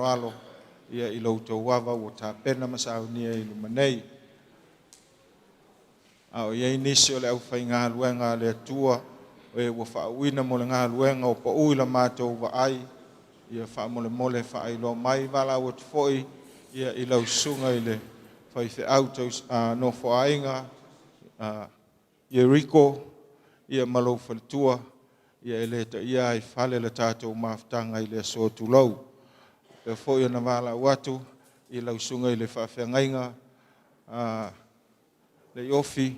alo ia I LAUAVA ua tapena masaunia I luma nei. Au ia nisi o le au whaingaluenga le atua o e ua whaauina mo le ngaluenga o pa ui la mātou wa ai ia whaamole whaailoa mai wala ua tufoi ia I lausunga I le whaife auto no whainga ia riko ia malo whalitua ia eleta ia ai whale le tātou maftanga I le so tulau. E foi na wala watu I lausunga I le whawhengainga le ofi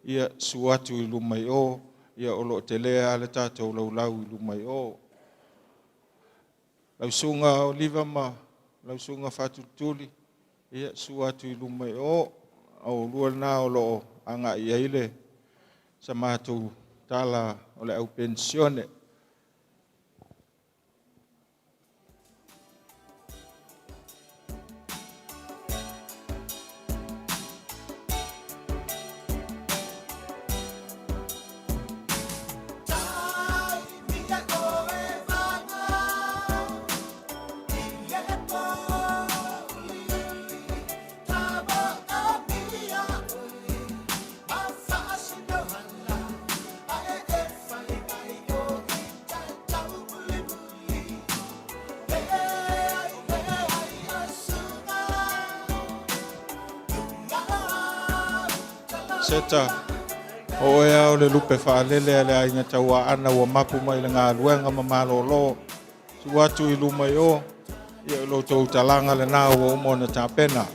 ia suatu I lumai o ia olo te lea le tātou laulau I lumai o. Lausunga o liva ma lausunga whatutuli ia suatu I lumai o au lua na o loo anga I eile sa mātou tala o le au pensione. Seta o ea o le lupe whaalele le ainga taua ana ua mapu mai le ngā luenga ma malolo suatu I lumai o ia lo tau talanga le nā ua umona tāpena.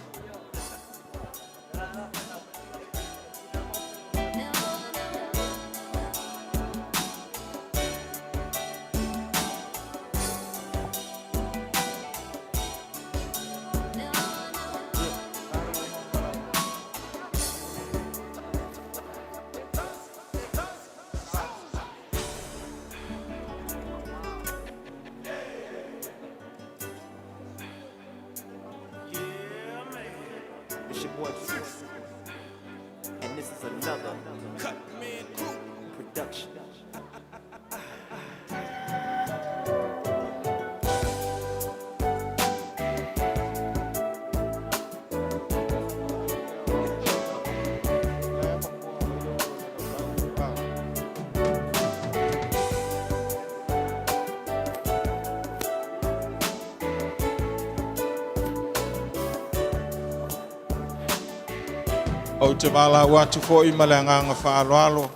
And this is another production. O te wala watu fo I male nganga whaaloalo.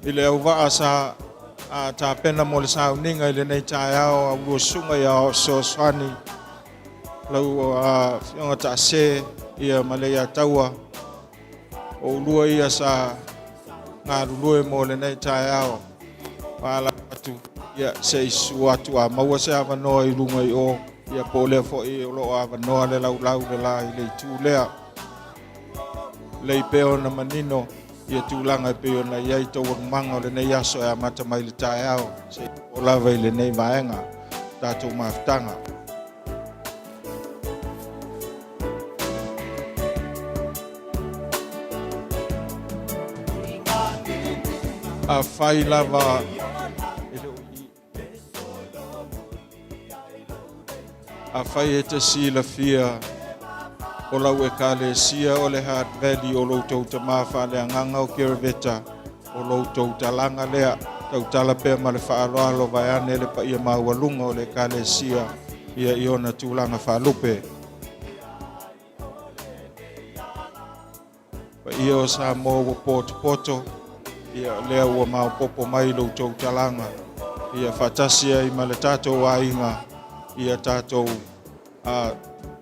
I le au waa sa ta pena mo le sauninga I le nei tae ao a ua sunga I ao soaswani. Lau fionga ta se ia male ia taua. O lua ia sa ngā rulue mo le nei tae ao. Wala watu ia se isu watu a maua se awa noa I lunga I o. Ia po lea fo I o loo awa noa le lau le la I le tū lea. Lei peo na manino ia tūlanga peo na iai tau manga o le nei aso e amata mai le tae ao. Se o lava I le nei vaenga tātou maftanga. A whai lava a whai e te sila fia o lau e ka le sia o le Heart Valley o loutou ta mawha le anganga o Kiriveta o loutou ta langa lea tau tala pēr ma le whaaloalo vai ane le pa ia maualunga o le ka le sia ia iona tūlanga whaalupe. Pa ia o sa mō o poto ia lea ua mau popo mai loutou ta langa ia whatasia I ma le tātou a inga ia tātou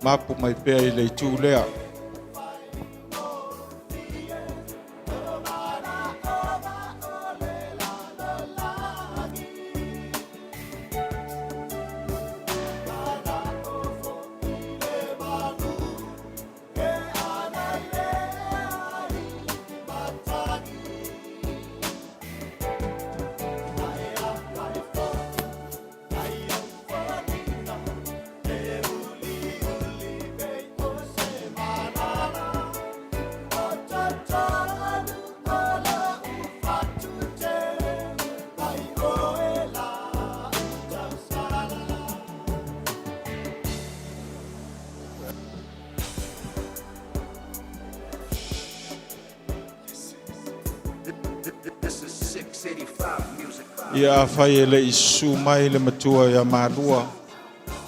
mapu mai pēr I le tū lea. Ia fai le isu mai le matua ia malua.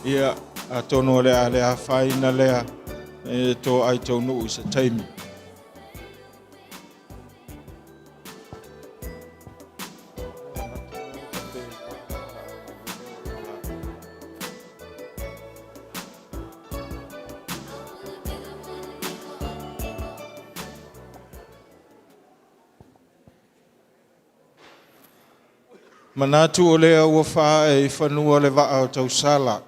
Ia atono le ale a fai na lea e to ai tau nuu se taimi. Manatu o lea ua faa e whanua le waa o tau sala.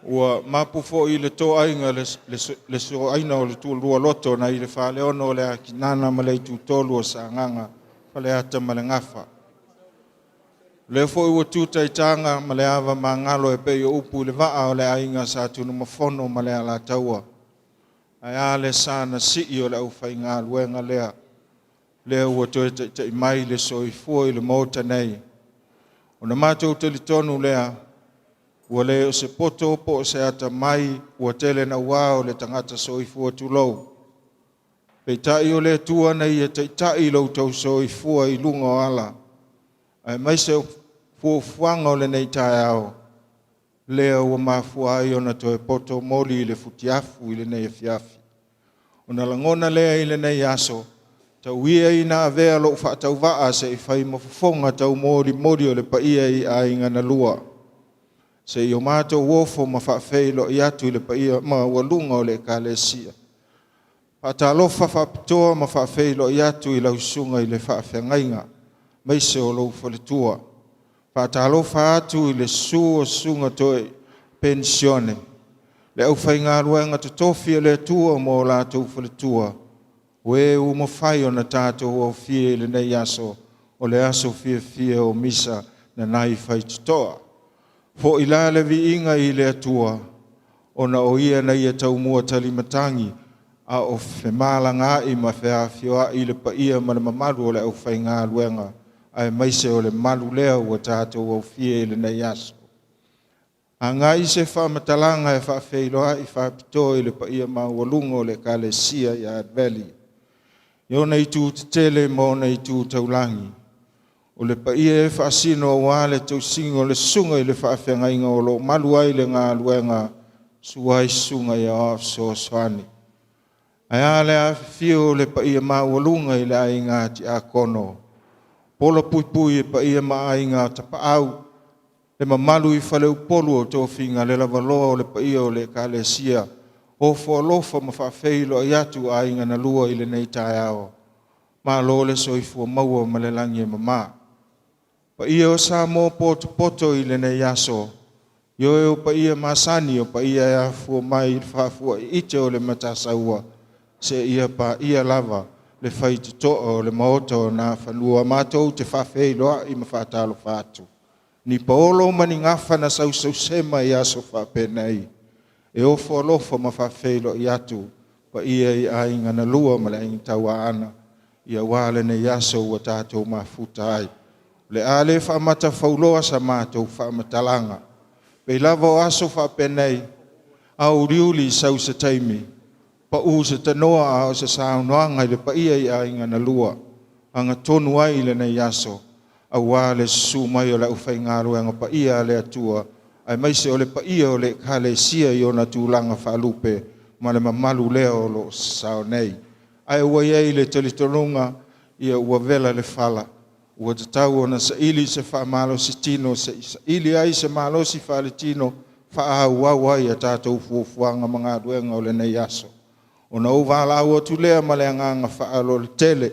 Ua mapu fo i le to ainga le so aina o le tu lua loto na i le faa leono le a kinana ma le tu tolu o sa nganga pa le ata ma le ngafa. Le fo i ua tuta i tanga ma le ava ma ngalo e pe i upu le waa o le ainga sa tunu mafono ma le ala taua. Ai a le sana si i o le au fai ngā luenga lea. Lea ua toe te mai le soifua i le mota nei. O na mātou te li tonu lea, ua le o se poto po o se ata mai, ua tele na wao le tangata soifua tu lou. Pei tai o le tua nei e te tai lau tau soifua i lunga o ala. Ai mai se fuanga o le nei tai ao. Lea ua mafua ai o na toe poto moli i le futiafu i le nei e fiafi. O na langona lea i le nei aso, tau ia i na avea lo whaatau waa se i whai mafufonga tau mori o le paia i a inga na lua. Se i o mātou wofo ma whaafei lo i atu i le paia ma walunga o le kālesia. Pātalofa whaapitoa ma whaafei lo i atu i lausunga i le whaafengainga, meise o lo whaletua. Pātalofa atu i le sua sunga toi pensione. Le au whai ngā ruenga te tofi le tua mo la tau whaletua. We u mo fai o na tātou o fie le nei aso, o le aso fie o Misa na nai Faitoto'a. Fo i la le vi inga i le atua, o na o ia na ia tau mua talimatangi, a o whemala ngā i ma whea fioa i le pa ia ma le mamaru o le au whai ngā luenga, ai maise o le malu lea ua tātou o fie le nei aso. A ngā i se whamatalanga e whaafeiloa i whaapito i le pa ia ma walunga o le kālesia i Ard Valley. Yo nei tu tele mo nei tu taulangi. O le pa ia e whaasino o wale tau singo le sunga i le whaafenga inga o lo maluai le ngā luenga suai sunga i a so soani. Ai ale a fio le pa ia ma walunga i le a inga ti a kono. Pola pui e pa ia ma a inga tapa au. Le mamalu i whaleu polu o tō whinga le lavaloa o le pa ia o le kālesia. O whalofa ma whaafeilo i atu a inga na lua i le nei tai ao. Ma lo le soifua maua ma le langi e mama. Pa ia o sa mō poto i le nei aso. Yo e o pa ia masani o pa ia e a fua mai whaafua i ite o le matasaua. Se ia pa ia lava le Faitoto'a o le maoto na whanua mātou te whaafeiloa i ma whaatalo whaatu. Ni paolo mani ngafa na sau sema i aso whaapenei. E o whalofa ma whaafeilo i atu, pa ia i a inga na lua ma le inga taua ana, ia wale ne yaso ua tātou ma futa ai. Le ale whaamata whauloa sa mātou whaamatalanga. Pei lava o aso whaapenei, au riuli sau se taimi, pa u se tanoa a o se saunoanga i le pa ia i a inga na lua, anga tonu ai le ne yaso, a wale su mai o le ufai ngaru anga pa ia le atua, ai maise o le pa ia o le kālesia i o na tūlanga whaalupe, ma le mamalu lea o lo sao nei. Ai ua iei le telitonunga, ia ua vela le whala, ua te tau o na sa ili se whaamalo si tino, sa ili ai se malo si whaale tino, whaau au ai a tātou fuafuanga mga duenga o le nei aso. O na uvala au atu lea ma le anganga whaalo le tele,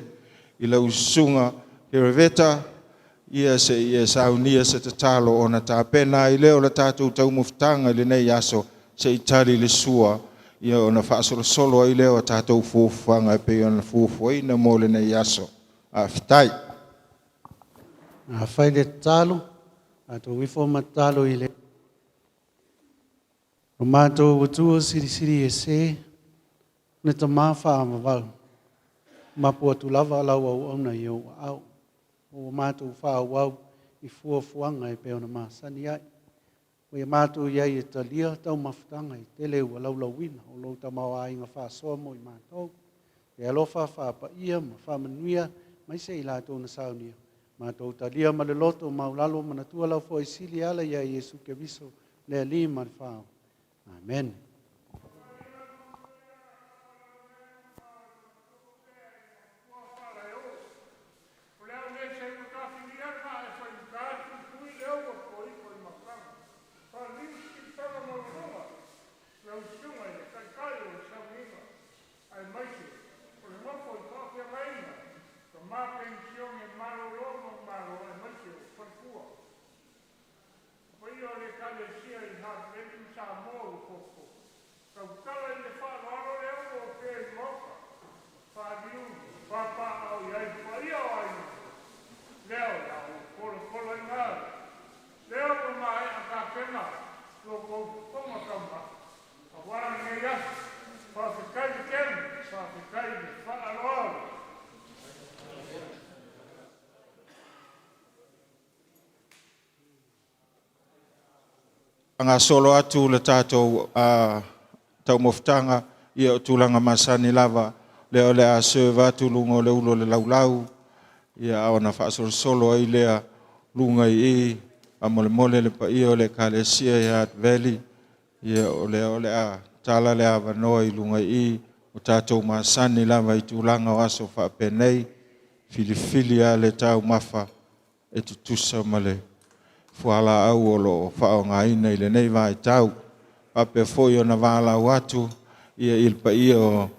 i lau sunga hereveta, ia saunia se te talo o na tāpena i leo la tātou tau muftanga i le nei aso se i tari le sua ia o na whaasolo i leo a tātou fuafuanga e pe o na fuafuaina mo le nei aso. A fitai. A whai le talo, a tō wifo matalo i le. O mātou watua siri e se, ne ta mawha ama wau. Mapua tu lava lau au auna i au au. O mātou whāwau i fuafuanga e peo na māsani ai. O ia mātou iai e talia tau mawhutanga i tele ua laulawina o lau tamau a inga whāsoa mo i mātou. E alofa whāpa ia ma whāmanuia mai se i lātou na saunia. Mātou talia ma le loto maulalo ma na tua lau fo isili ala ia Yesu ke viso le ali ma le whao. Amen. Anga solo atu le tātou tau moftanga ia o tūlanga masani lava le o le a serve atu lunga o le ulo le laulau ia awana whaasolo solo ai lea lunga i a mole mole le pa ia o le kalesia ia at valley ia o le a tala le a vanoa i lunga i o tātou masani lava i tūlanga o aso whaapenei filifili a le tau mafa e tutusa male fuala au o lo whao ngā ina i le nei vai tau. Pape foi o na wala watu ia ilpa ia o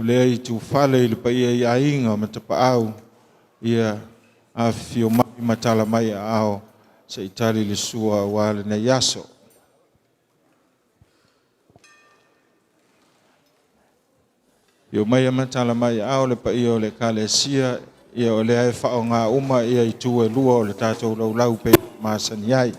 lea i tu whale ilpa ia i ainga ma tapa au ia a fio mai matala mai a ao se itali le sua wale na yaso. Fio mai a matala mai a ao le pa ia o le kalesia ia o lea e whao ngā uma ia i tu e lua o le tātou lau pe masani ai.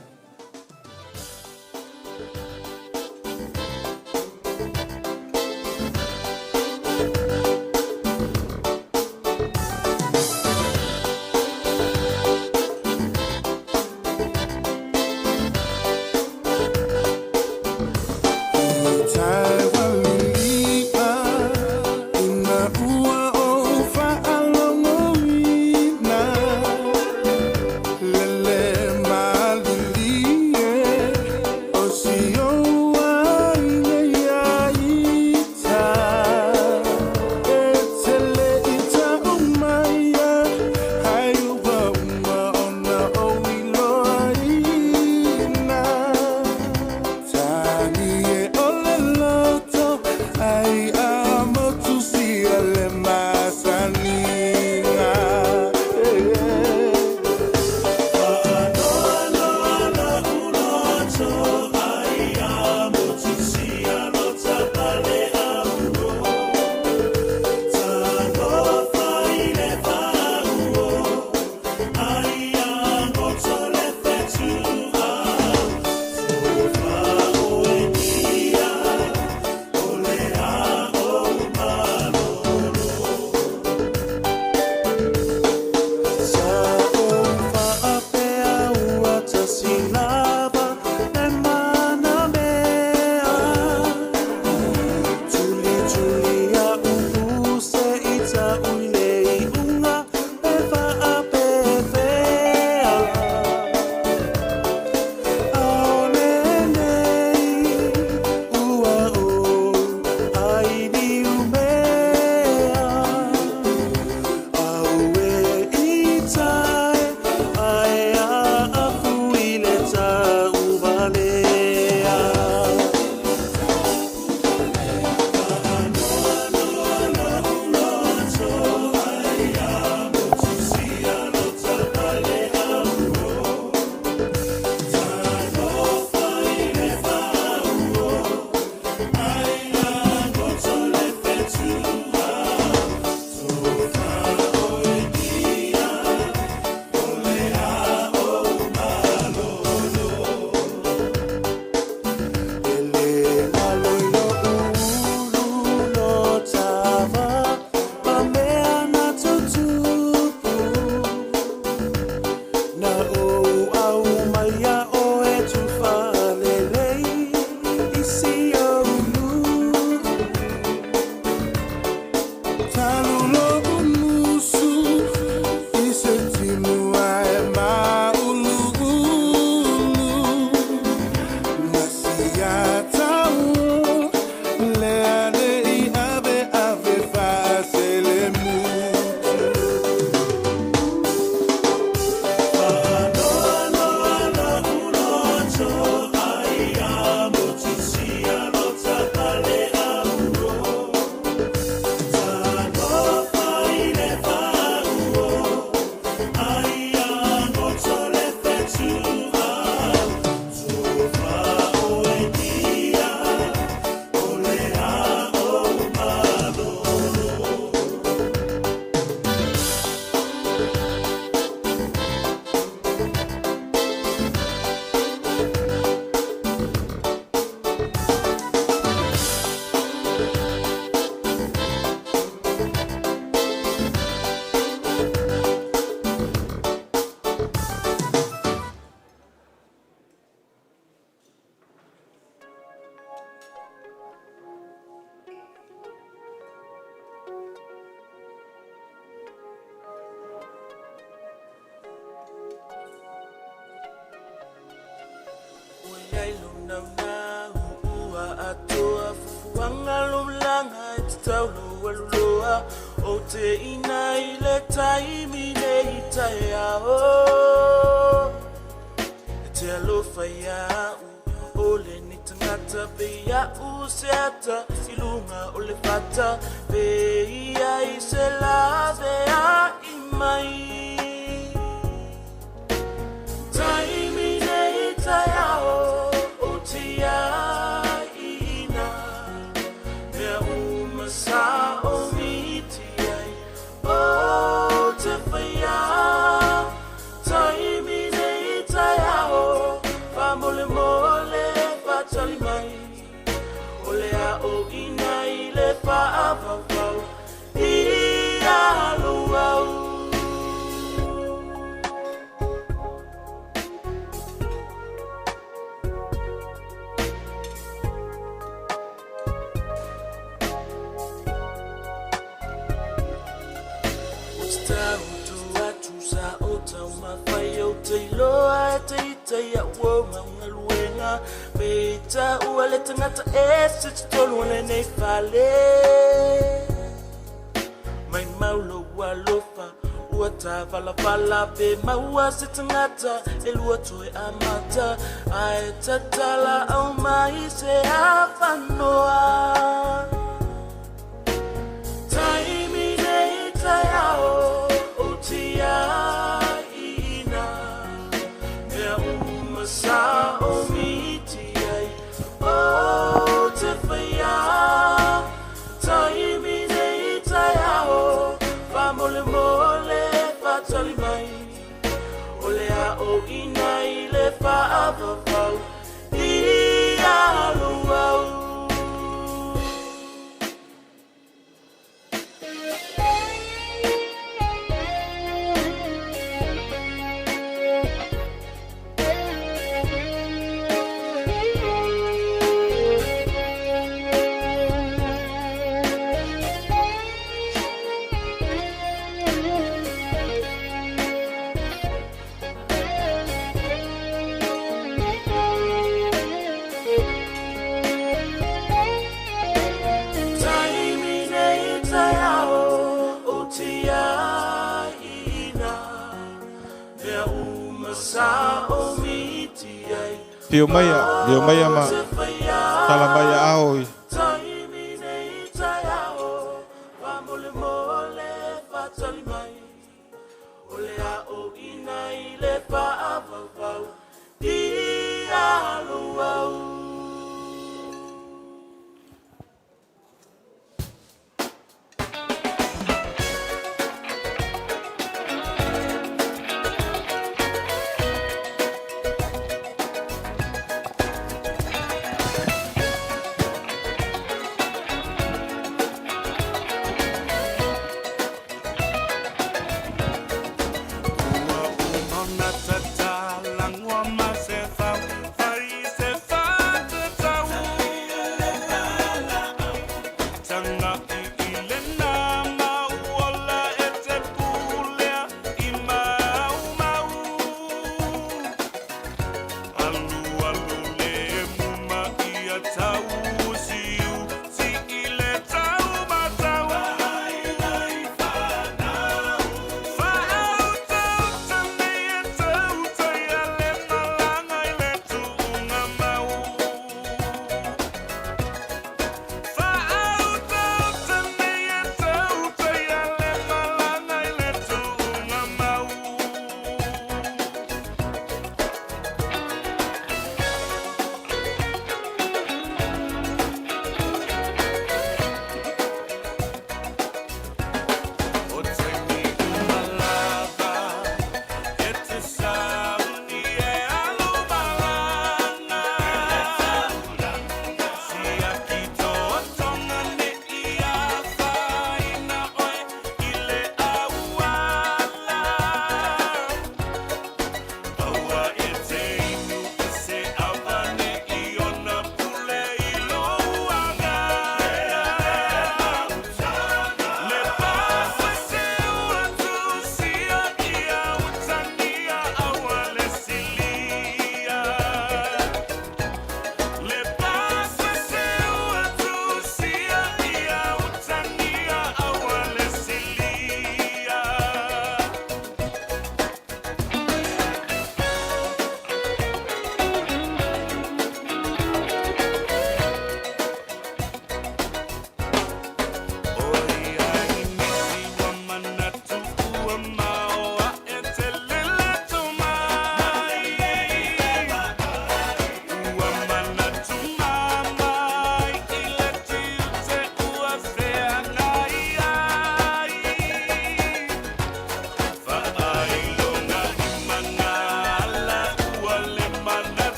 Lele mal O te ina I le taimi nei taia o te alofa ia o le ni tangata pe ia u se ata I lunga o le fata pe ia I se lave a I mai taimi nei taia o te ia ina mea umasa o oh, te whaia, taimi nei tai ao, wha mole mole, wha tali mai, o le a o ina I le wha awawau, I a luau. Loa te ita wo mangaluenga beta uale tangata se tolu nei fale mai maulo walofa uata vala be maua se tangata lua toe amata ai tatala au mai se afanoa taimi nei tai ao utia sa o miti ai o te whaia taimi nei tai ao wha mole mole wha tali mai o le a o ina I le wha awawau I a luau. Pio mai ma tala mai aoi.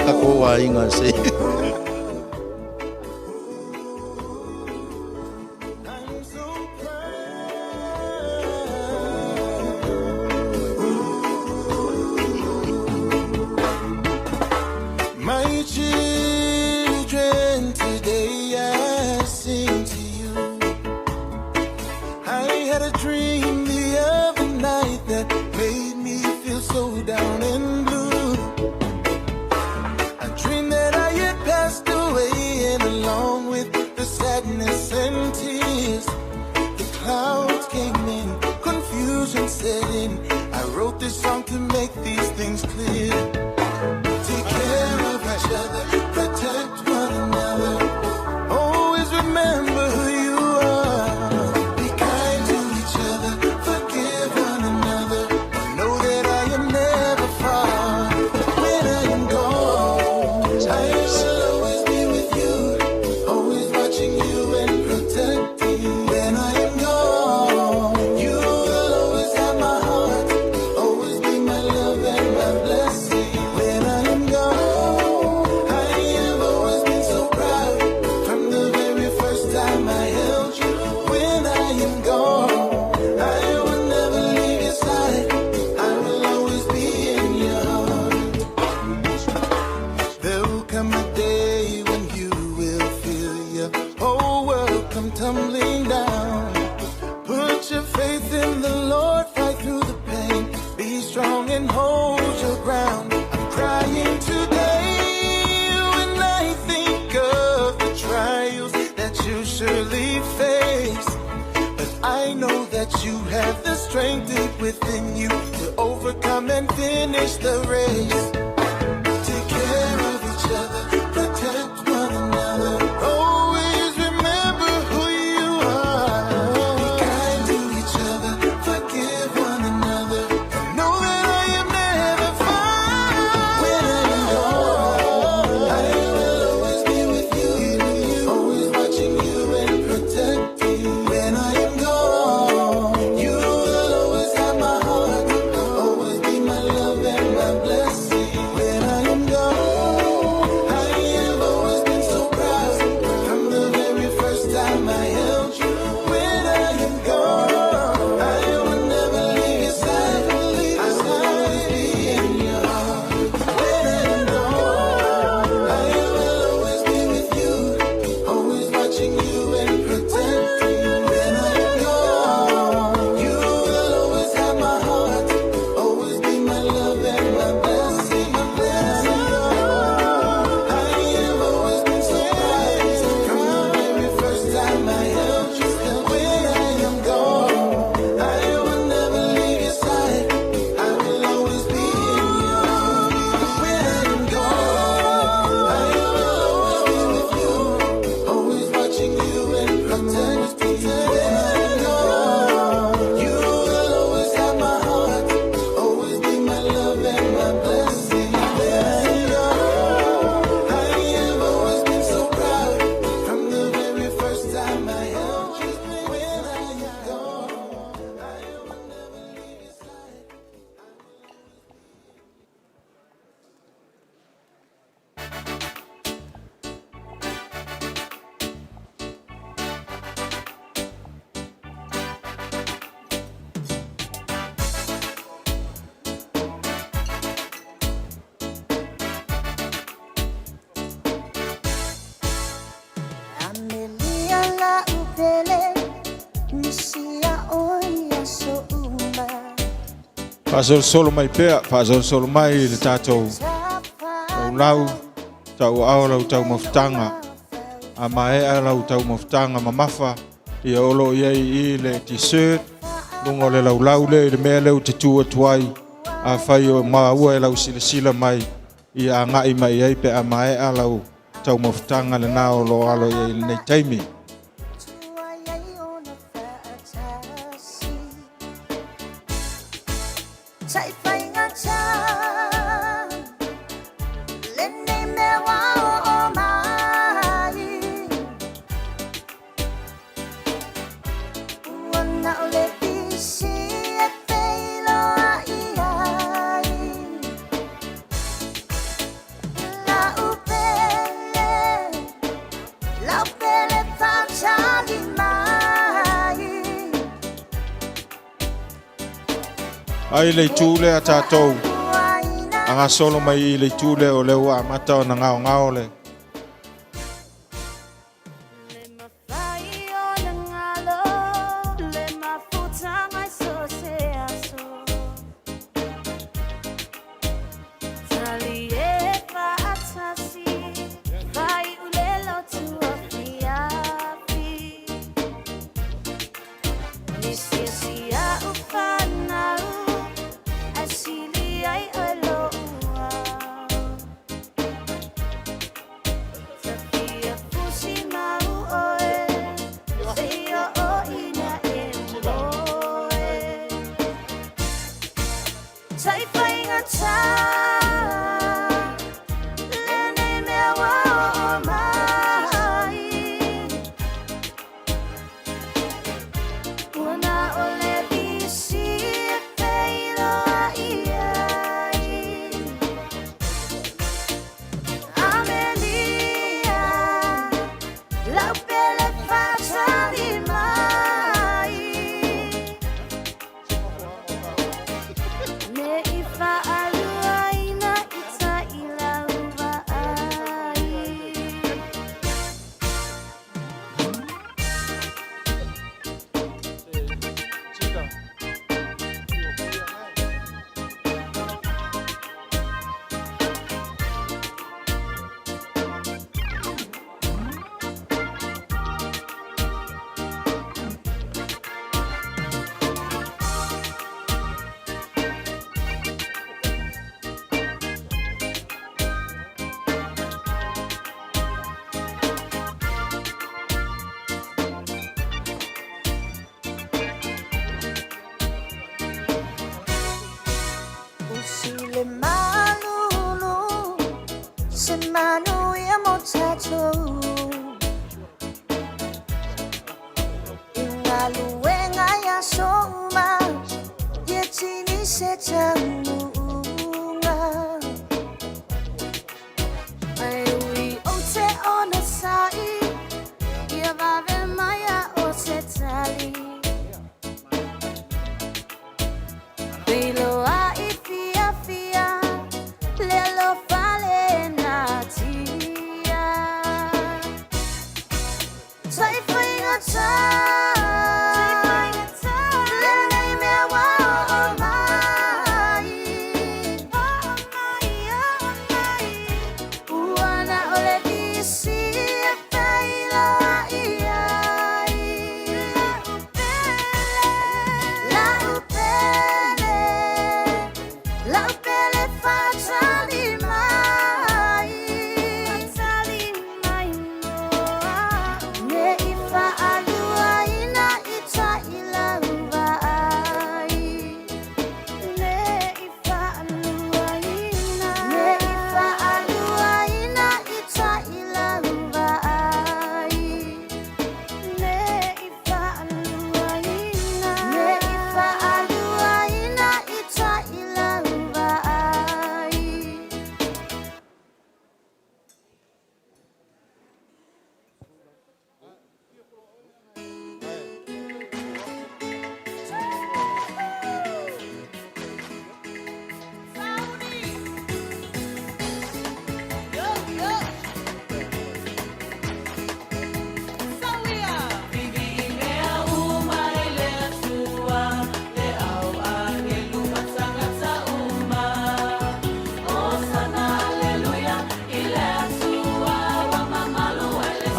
Takoa inga se. My children, today I sing to you. I had a dream the other night that made me feel so down and blue. A dream that I had passed away, and along with the sadness and tears, the clouds came in, confusion set in. I wrote this song to make these things clear. Take care of each other, protect one another. Always remember who you are. Be kind to each other, forgive one another. Know that I am never far. When I am gone, I will always be with you, always watching you and protecting. When I am gone, you will always have my heart, always be my love and my blessing. When I am gone, I have always been so proud from the very first time I held you. When I am gone, I will never leave your side, I will always be in your heart. There will come a day when you will feel your whole world come tumbling down. Put your faith in the Lord, fight through the pain. Be strong and hold your ground. I'm crying today when I think of the trials that you surely face. But I know that you have the strength deep within you to overcome and finish the race. Take care of each other, protect one another. Always remember who you are. Be kind to each other, forgive one another. And know that I am never far. When I am gone, I will always be with you, always watching you and protecting. When I am gone, you will always have my heart, always be my love and my blessing. When I am gone, I have always been so proud from the very first time I held you. When I am gone, I will never leave your side, I will always be in your heart. When I am gone, I will always be with you, always watching you and protecting. When I am gone, you will always have my heart, always be my love and my blessing. When I am gone, I have always been so proud from the very first time I held you. When I am gone, I will never leave your side, I will always be in your heart. When I am gone, I will always be with you, always watching you and protecting. When I am gone, you will always have my heart, always be my love and my blessing. When I am gone, I have always been so proud from the very first time I held you. When I am gone, I will never leave your side. Amelia la upele, misia oia so uma. Pasol solo mai pea, pasol solo mai le tātou lau tau ao lau tau mafutanga. A maea lau tau mafutanga mamafa. Ia olo iei I le t-shirt. Lungo le lau le mea leu te tua tuai. A whai o maua lau sila mai. Ia ngai mai ei pe a maea lau tau mafutanga le nā olo alo iei le nei taimi. Ai le tūle a tātou. Anga solo mai i le tūle o le ua mata o na ngao le.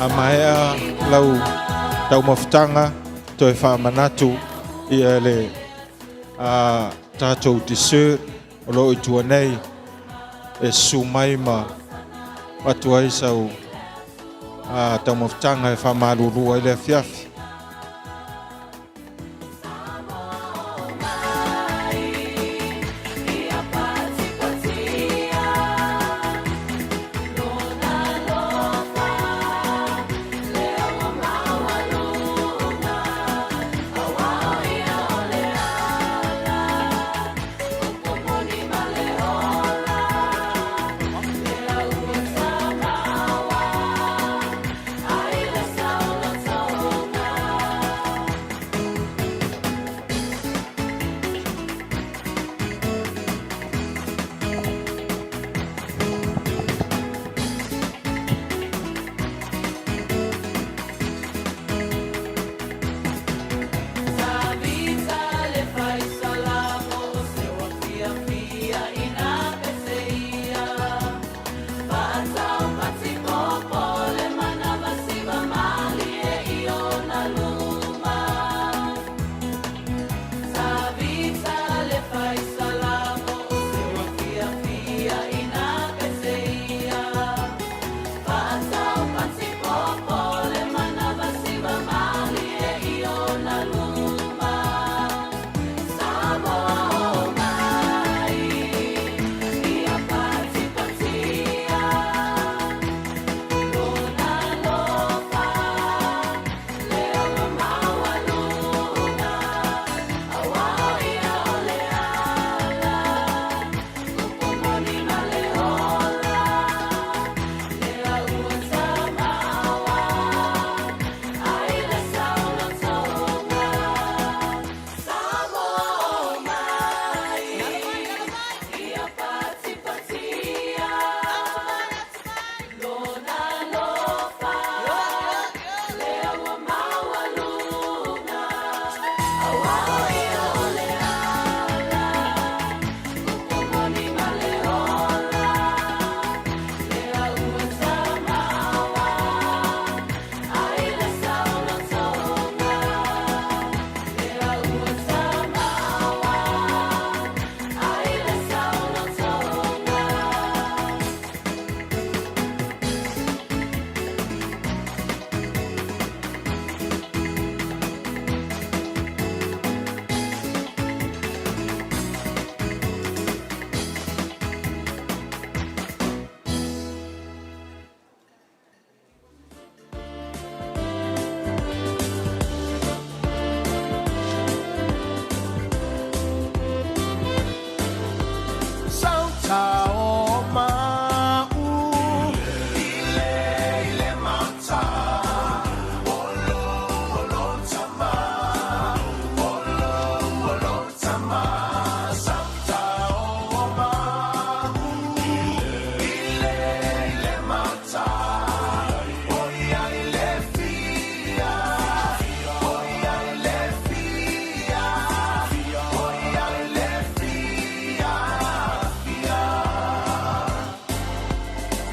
Amaya lau tau mafutanga to e whamanatu i le tātou t-shirt o lo i tua nei e sumai ma watuai sau tau mafutanga e whamarurua i le fiafi.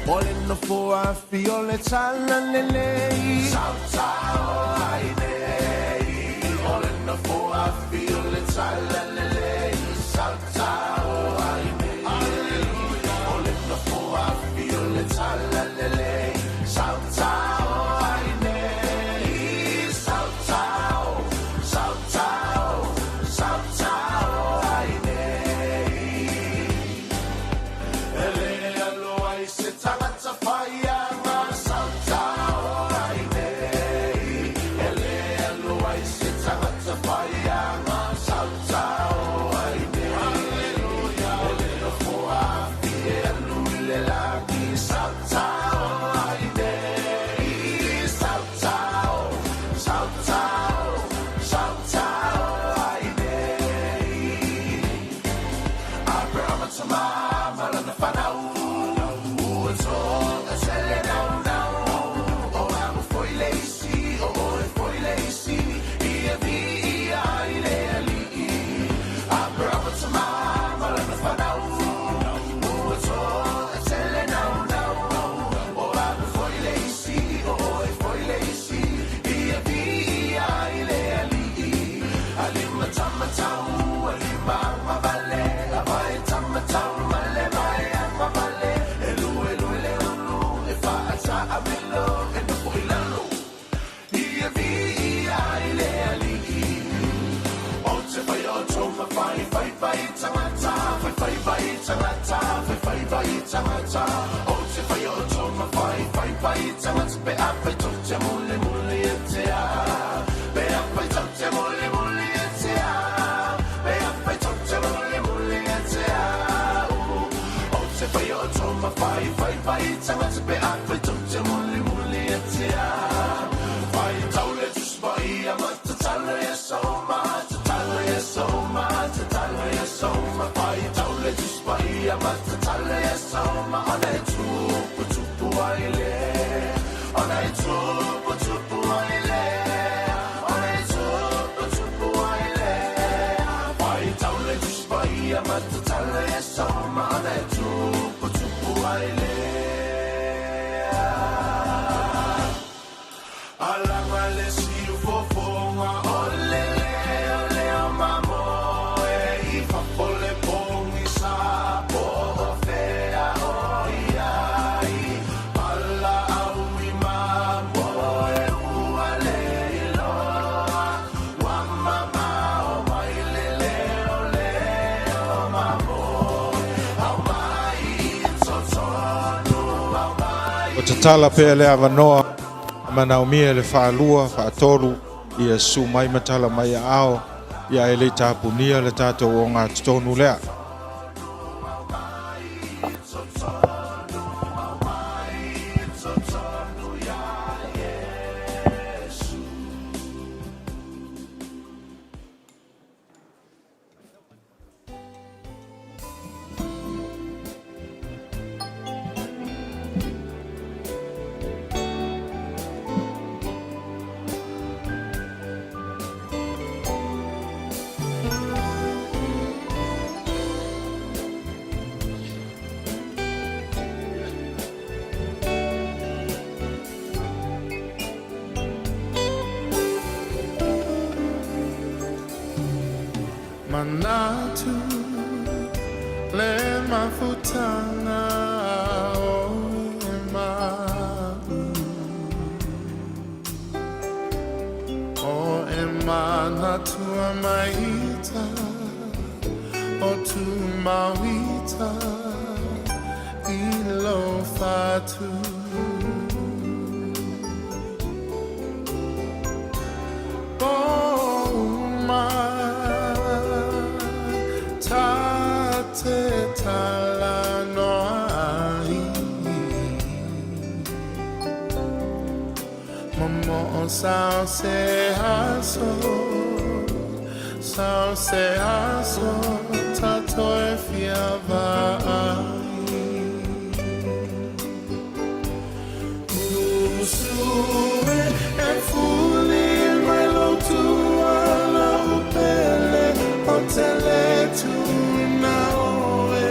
Moleno for a fioletta lele. Saltao aine. Moleno for a fioletta lele. Saltao aine. Hallelujah. Moleno for a fioletta lele. Saltao aine. Saltao. Saltao. Saltao aine. Tala pe le avanoa mana umia le whaalua, whaatoru ia su mai matala mai ao ia ele tapunia le tātou o ngā tonu lea. Manatu le mafutana o manatu maita o tu mawita ilo fatu Sao se aso, tato e fiava Usue e fuli melo tua la upele o tele tu na oe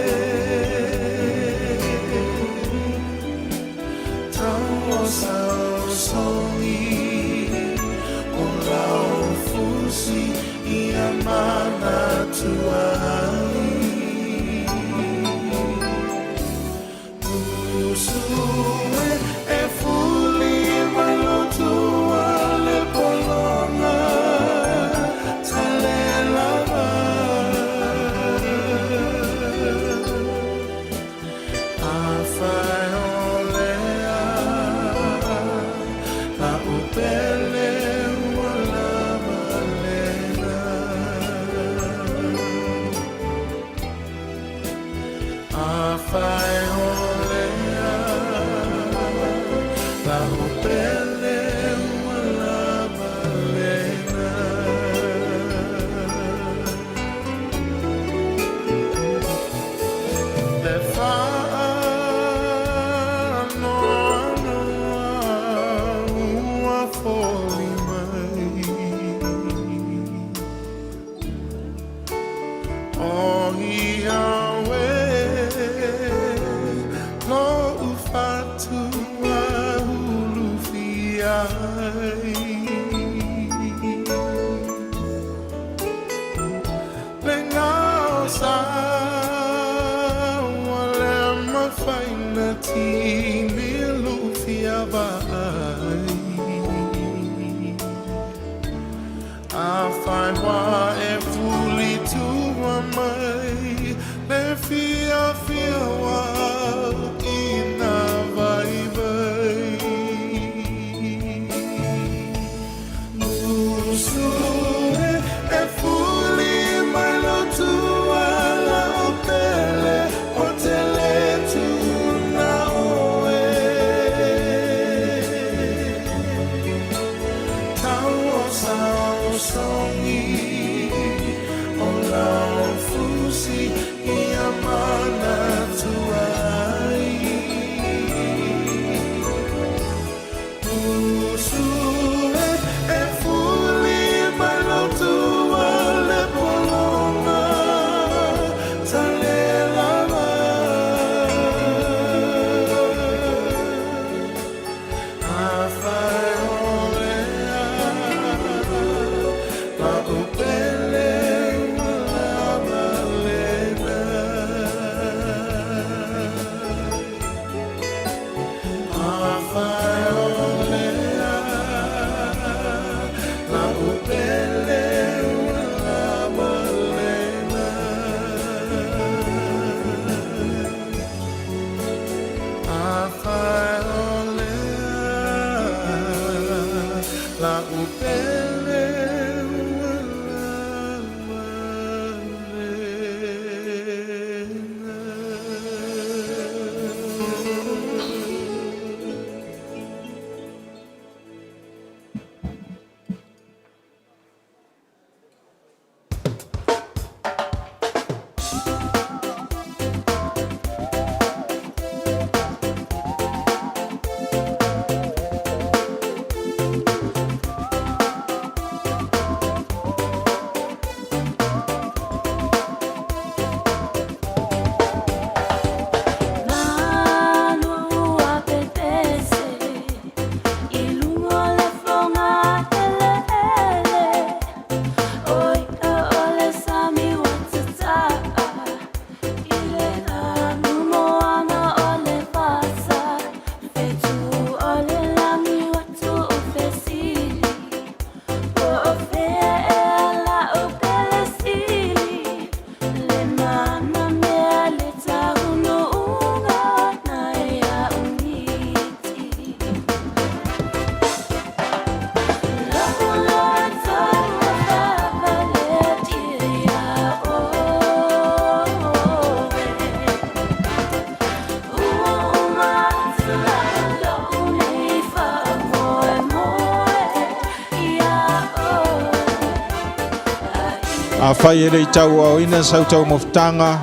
Whai ere I tau au ina sau tau mawhitanga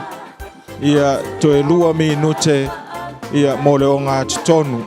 ia toe 2 minute ia mole o ngā tutonu.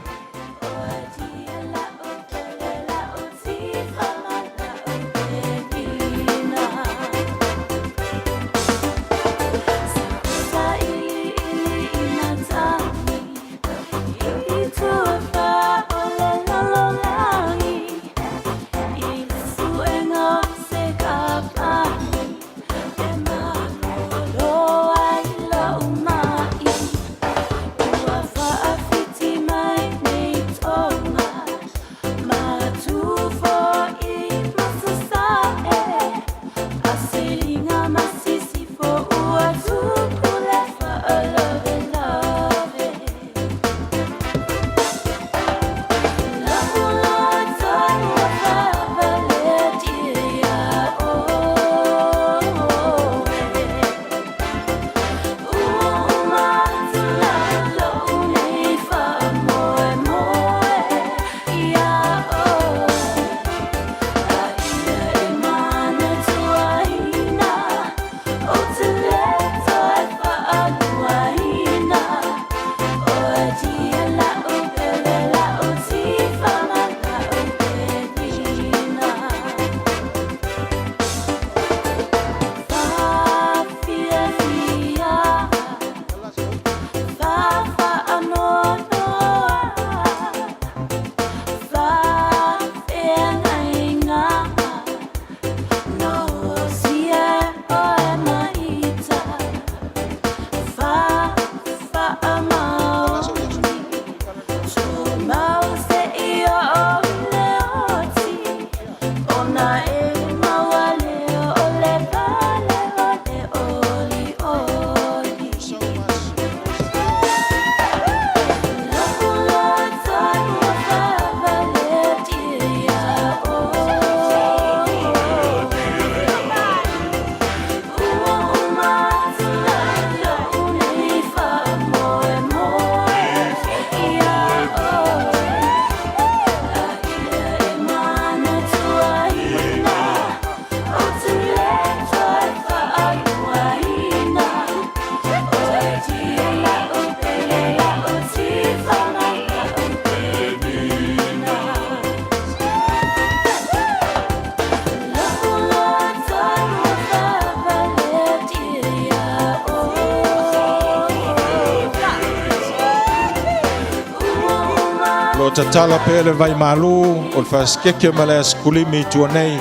Lo tatala pele vai malu o faskeke male skulimi tuanei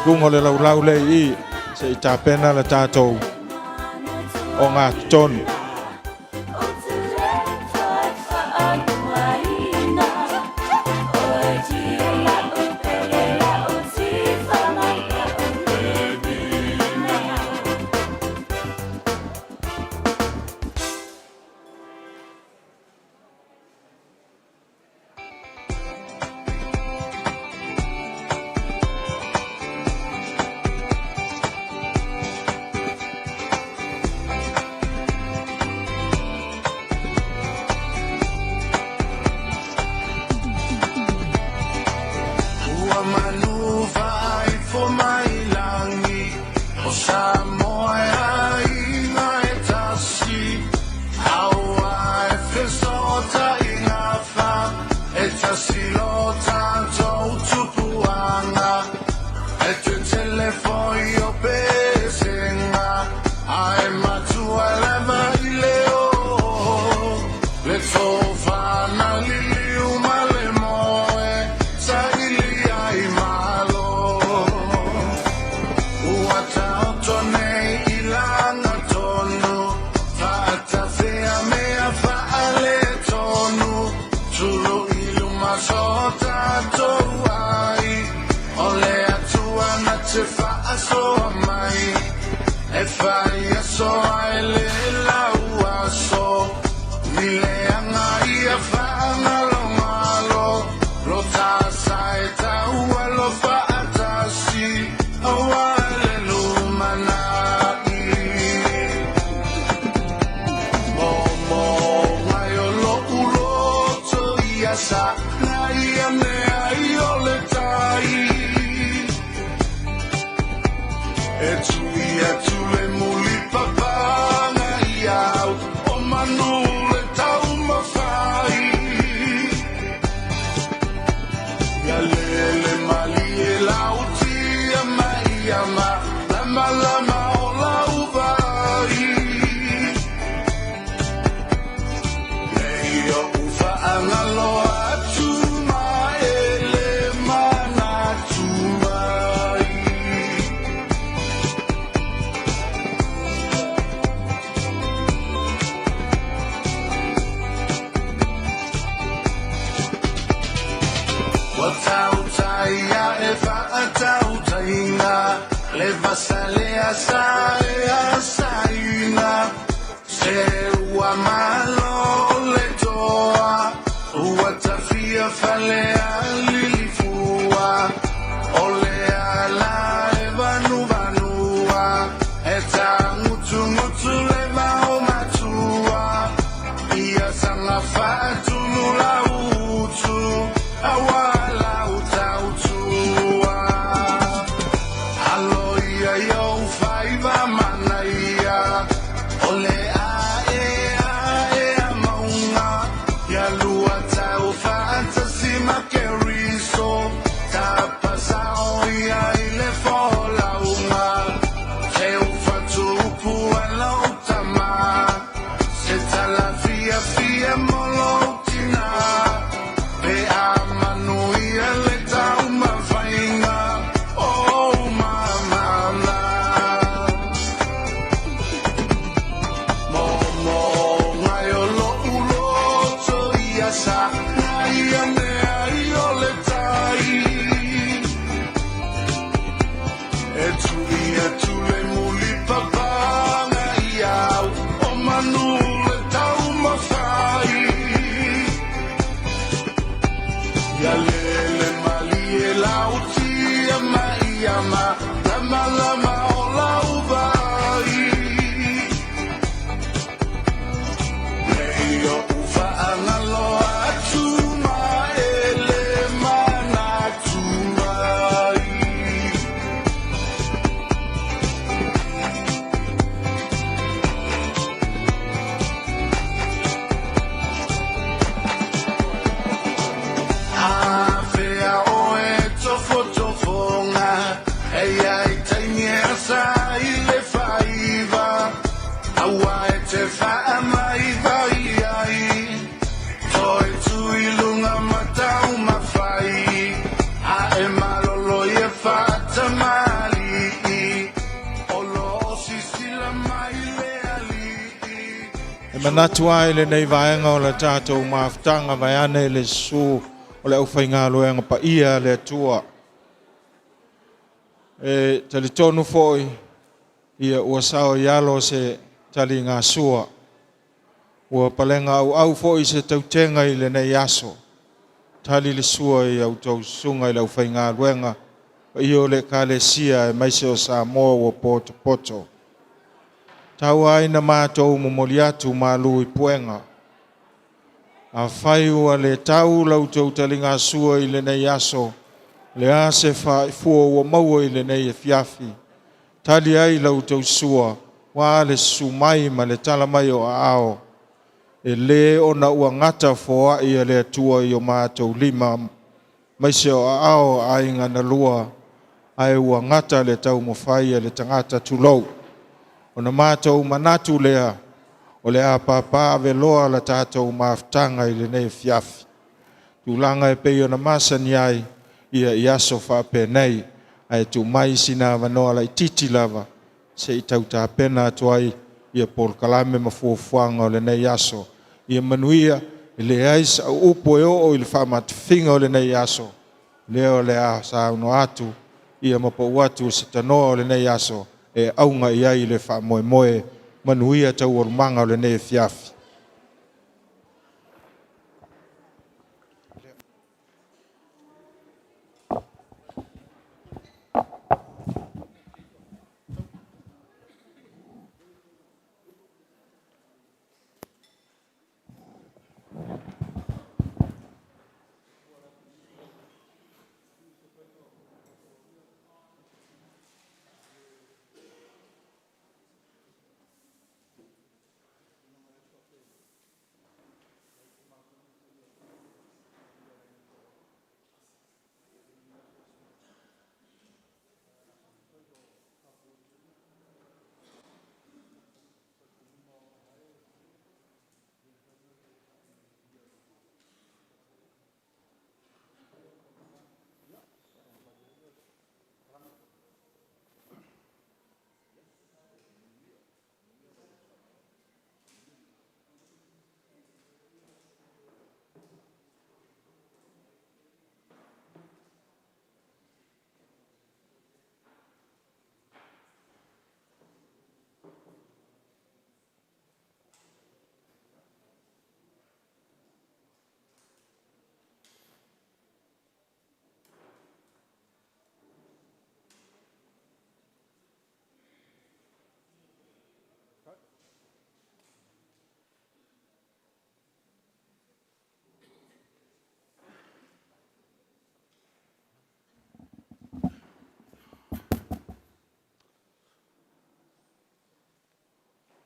kungo le laulau le I se itapena le tatou o ngā tonu. Te wha mai vai ai Toi tui lunga manatu ai le nei vaenga o le tātou maafutanga vai ane le su o le au whainga loenga pa ia le atua. E tali tonu foi ia ua sao ialo se tali ngā sua. Ua palenga au foi se tautenga i le nei aso. Tali le sua i au tau sunga i le au whainga loenga pa ia o le kalesia e maise o Samoa ua poto poto. Tau ai na mātou momoliatu malu i puenga. A whai ua le tau lau tau tali ngā sua i le nei aso. Le a se fua ua maua i le nei e fiafi. Tali ai lau tau sua. Wa le sumai ma le tala mai o ao. E le ona ua ngata foa i le atua i o mātou lima. Maise o ao ai ngana lua. Ai ua ngata le tau mawhai e le tangata tulou. Ona mātou manatu lea. O le a papa ave loa la tātou maafutanga i le nei fiafi. Tūlanga e pei ona masani ai. Ia iaso whape nei. Ai tu mai sina wanoa lai titi lava. Se i tau tā pena atuai. Ia Paul Kalame mafuafuanga o le nei aso. Ia manuia. I le ais au upo e o i le whamatuwhinga o le nei aso. Leo le a sa uno atu. Ia mapau atu se tanoa o le nei aso. E aunga i ai le whamoe moe. Manuia tau ormanga o le nei fiafi.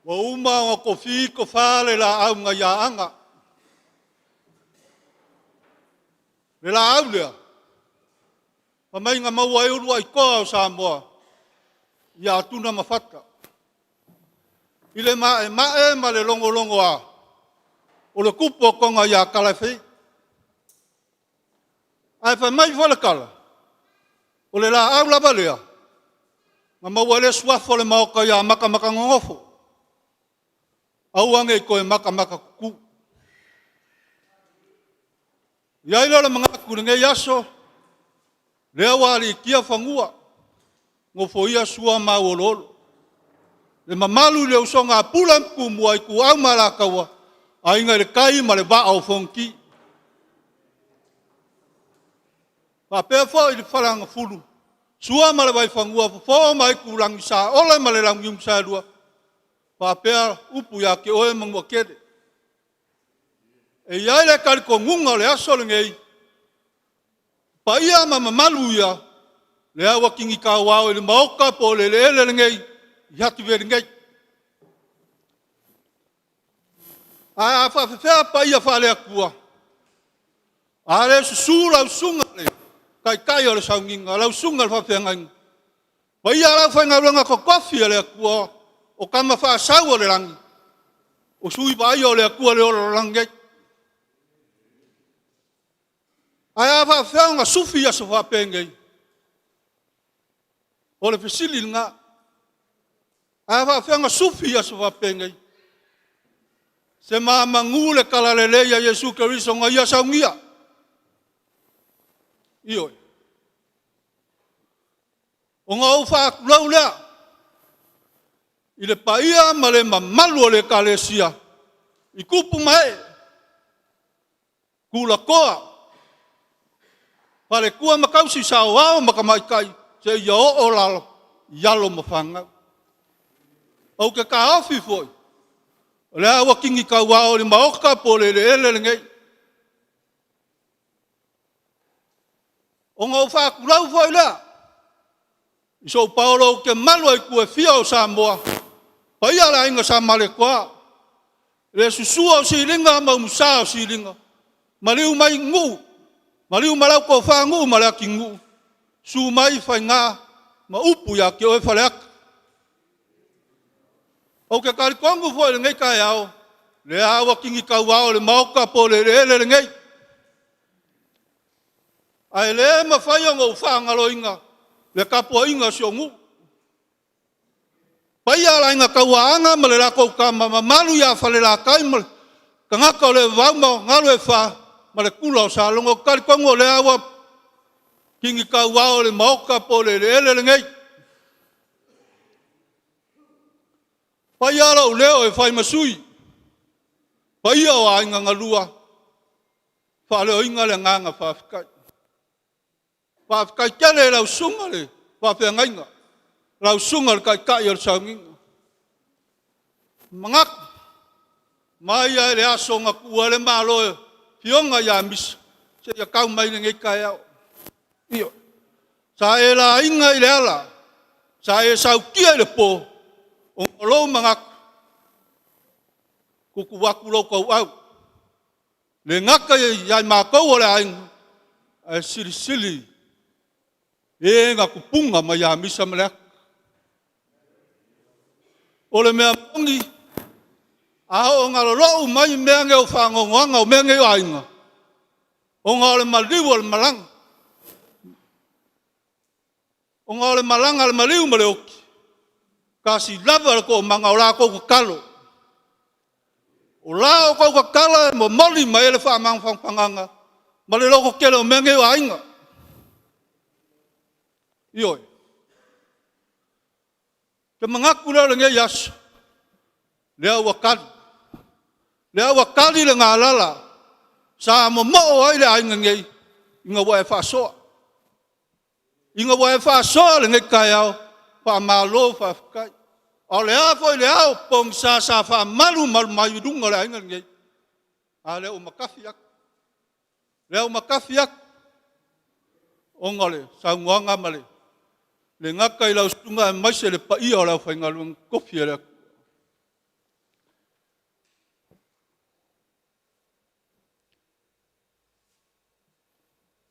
Wa uma o kofi ko fale la au nga yaanga. Le la au lea. Pa mai nga maua e urua i koa o Samoa. Ia tuna mawhata. Ile ma le longo longo a. O le kupo konga ia kalawhi. Ai fa mai whale kala. O le la au lava lea. Nga maua le suafo le maoka ia maka ngongofo. Au ange koe maka kuku. Ia ilo le mga kuringe yaso. Lea wali kia whangua. Ngofo ia sua mauololo. Le mamalu le usonga pulam kumua i ku au malakaua. A inga le kai ma le ba au fonki. Pa pea fo i le whalanga fulu. Sua ma le vai whangua. Fo mai ku langi sa. Ola ma le langi umsa lua. Pāpea upu ya ke oe mangua kere. E iai le kariko ngunga le aso le ngei. Pa ia ma mamalu ia. Le awa kingi ka wao le maoka po le ele le ngei. Iatu veri ngei. A whawhewhea pa ia whale akua. A le susu lau sunga le. Kai o le saunginga. Lau sunga le whawhea ngai. Pa ia lau whainga runga ko kofi le akua. O kama wha sau o le rangi. O sui vai o le akua le oro rangi. Ai a wha whianga sufi aso wha pengei. O le fesili nga. Ai a wha whianga sufi aso wha pengei. Se mamangu le kalalele ya Yesu Keriso nga ia saungia. Ioi. O ngā uwha lau lea. I le paia ma le mamalu o le kalesia. I kupu mai. Kula koa. Pare kua makausi sa wao makamaikai. Se ia o lalo. Ialo mawhanga. Au ke ka awhi foi. O le awa kingi ka wao le maoka po le ele ngei. O ngau whakulau foi lea. Iso Paulo ke malu ai kue fia o Samoa. Paia la inga sa male kwa. Le susua o silinga ma umusa o silinga. Maliu mai ngu. Maliu malau ko wha ngu malaki ngu. Su mai whai ngā. Ma upu ya ke oe whaleaka. O ke karikongu foi le ngai kai ao. Le awa kingi kau ao le maoka po le ele ngai. Ai le ma whai o ngau whangalo inga. Le kapua inga si o ngu. Paia la inga kauaanga ma le lako kama ma malu ya whale la kai ma ka ngaka o le wauma ngalo e wha ma le kula o sa longo karikongu o le awa kingi kau ao le maoka po le ele ngai. Paia la u leo e whai masui. Paia o a inga ngalua. Whale o inga le nganga whawhikai. Whawhikai kele lau sunga le whawhia ngainga. Lau sunga le kai o le saunginga. Mangak. Mai ai le aso ngā kua le malo e pionga ya misa. Se ia kau mai le ngai kai au. Iyo. Sa e la inga i le ala. Sa e sau kia i le po. O ngolo mangak. Kuku waku lo kau au. Le ngaka iai mākou o le ainga. Ai sili sili. E ngā kupunga ma ia misa meleak. O le mea mongi. Aho o ngā lorou mai mea ngeo whangongoanga o mea ngeo ainga. O ngā ole maliu o le malanga. O ngā ole malanga le maliu ma le oki. Kasi lava le ko manga o la ko kalo. O la o ko kala mo moli mai le fa mang panganga. Ma le loko kele o menge o ainga. Ioi. Te mangaku le nge yas. Le wakali. Le wakali le ngalala. Sa mo mo ai le ainga nge. Inga wa fa so. Inga wa fa so le nge kayao. Pa malo fa kai. O le a foi le au pong sa fa malu mai dunga le ainga nge. A le o makafiak. Le o makafiak. O ngale sa nganga male. Le ngaka i lau sunga mai se le pa ia o lau whainga luang kofi e le.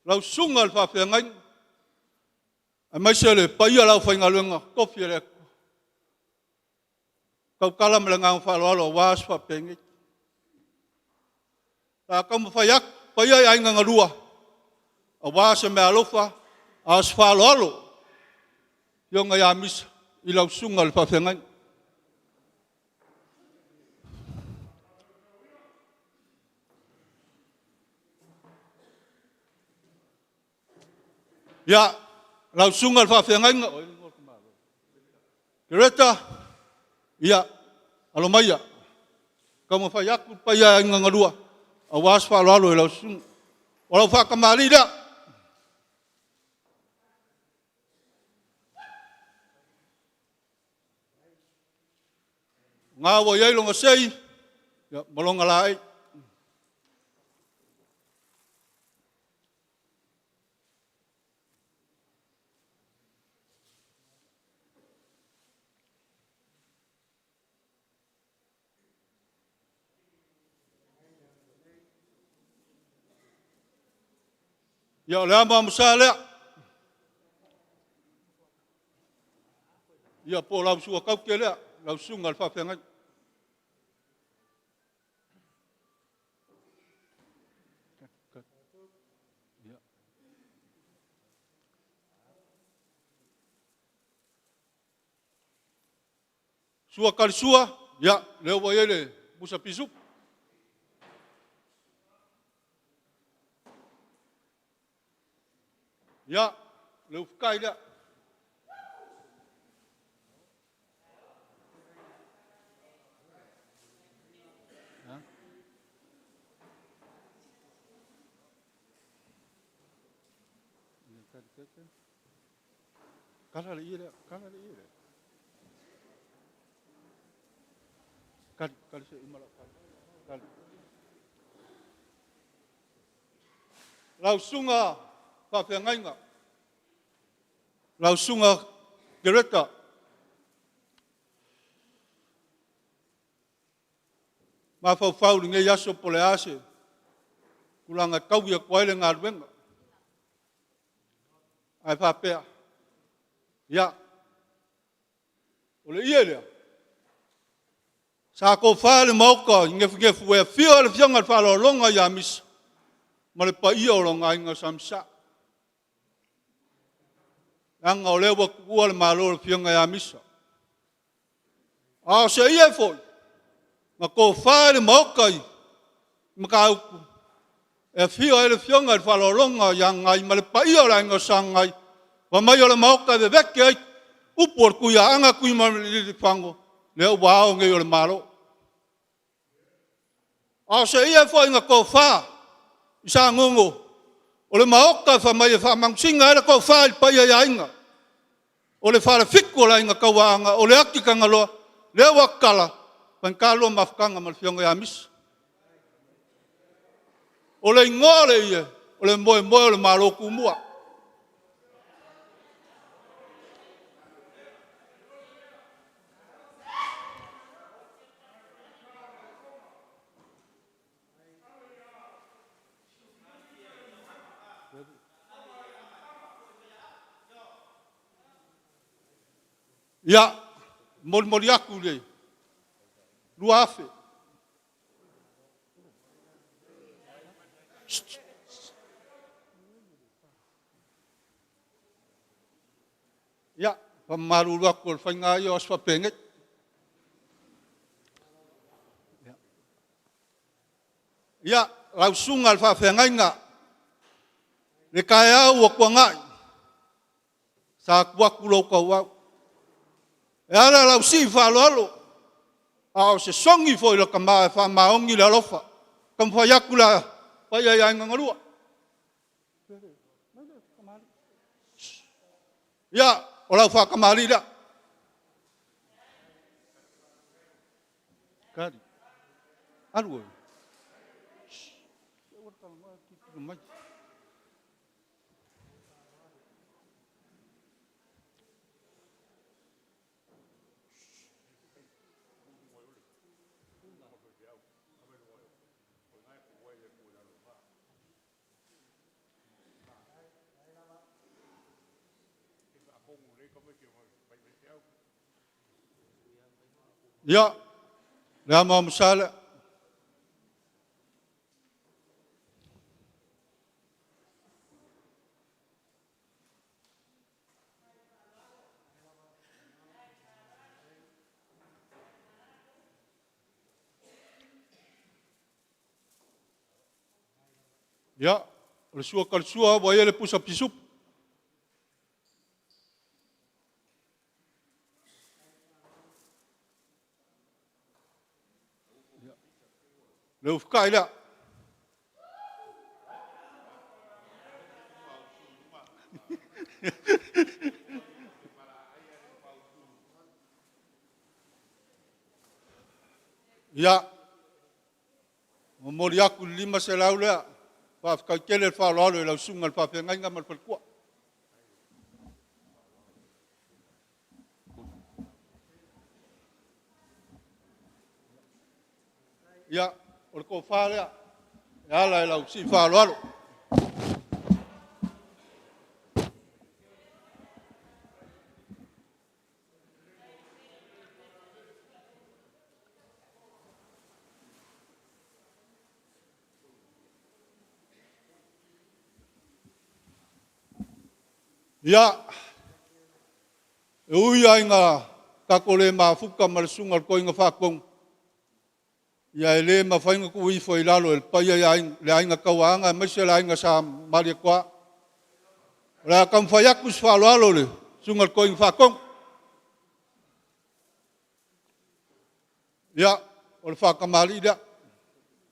Lau sunga le whawhia ngai. Mai se le pa ia lau whainga luang kofi e le. Kau kala me le ngang whaloalo wās whapengi. Ta kau mwhaiak pa ia i ainga ngarua. A wās e me alofa. As whaloalo. Yo nga ya misa i lau sunga le whawhengai. Ya, lau sunga le whawhengai nga. Kireta, ya, alo maya. Kau mawhaiaku pa ia inga ngarua. A wās whaloalo i lau sunga. O lau whakamari rea. Ngā wa iai longa sei, ya malonga lai. Ya lea ma musa lea. Ya po lau sua kau ke lea, lau sunga alfa whengai. Sua kali sua, ya, leo wa ele musa pisu. Ya, leu kai dia. Kala le ire, kala le ire. Kali se imala kali. Lau sunga pa pengainga. Lau sunga gereta. Ma fau nge yaso pole ase. Kulanga kau ya kwaile ngarwenga. Ai pa pea. Ya. Ole ia lea. Sa ko fale mauka nge fue fio le fionga falo longa ya mis. Male pa ia longa inga samsa. Anga ole wa ku le malo le fionga ya mis. A se ia foi. Ma ko fale mauka i. Maka ku. E fio le fionga falo longa ya ngai male pa ia la inga sangai. Wa mai ole mauka de veke ai. Upor ku ya anga ku ma le fango. Le wao nge ole malo. A se ia foi nga ko fa. Isa ngongo. Ole maoka fa mai fa mangsinga ele ko fa pa ia inga. Ole fa le fikko la inga kawanga, ole akika ngalo. Le wakala. Pan kalo mafkanga mal fionga ya mis. Ole ngole ia. Ole moe ole malo kumua. Ya, mol aku le. LAUAVA. Ya, pamaru aku fanga yo aspa penget. Ya, lau sungal fa fengainga. Le kaya wa kwanga. Sa kwa kulo kwa. Ala lau si fa lolo. Au se songi foi lo kama fa maongi la lofa. Kam fa yakula pa ya ngalua. Ya, ola fa kamari da. Kadi. Alu. Ya, nama musala. Ya, resua kalsua boya le pusa pisup. Le ufka ila. Ya. Memori aku 5 selau le. Pa ka kele fa lo le sungal pa pengai ngamal pel kwa. Ya, orko fa le. Ya la si fa lo. Ya, uya inga kakole mafuka malsungal ko inga fakong. Ya ele mafainga ku ifo ilalo el paya ya inga kawanga masela inga sa maria kwa. La kam fayakus falo le sungal koing fakong. Ya, ol fakamali dia.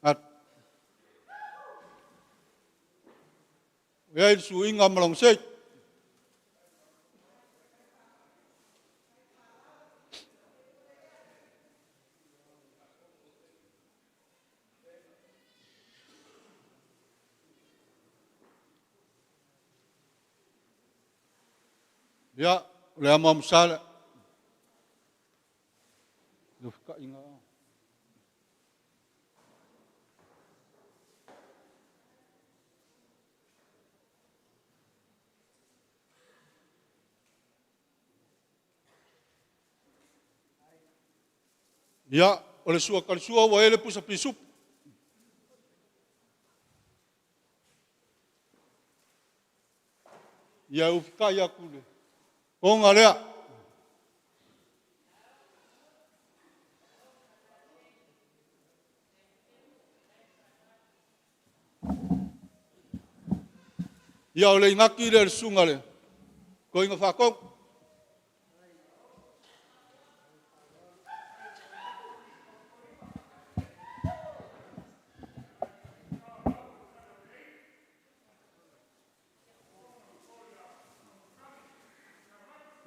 At ya suing amalong sek. Ya, le amam sala. Lufka inga. Ya, oleh sua kalsua wa ele pusa pisup. Ya ufka ya kule. Kong alea. Ya oleh ngaki le sungale. Ko inga fakong.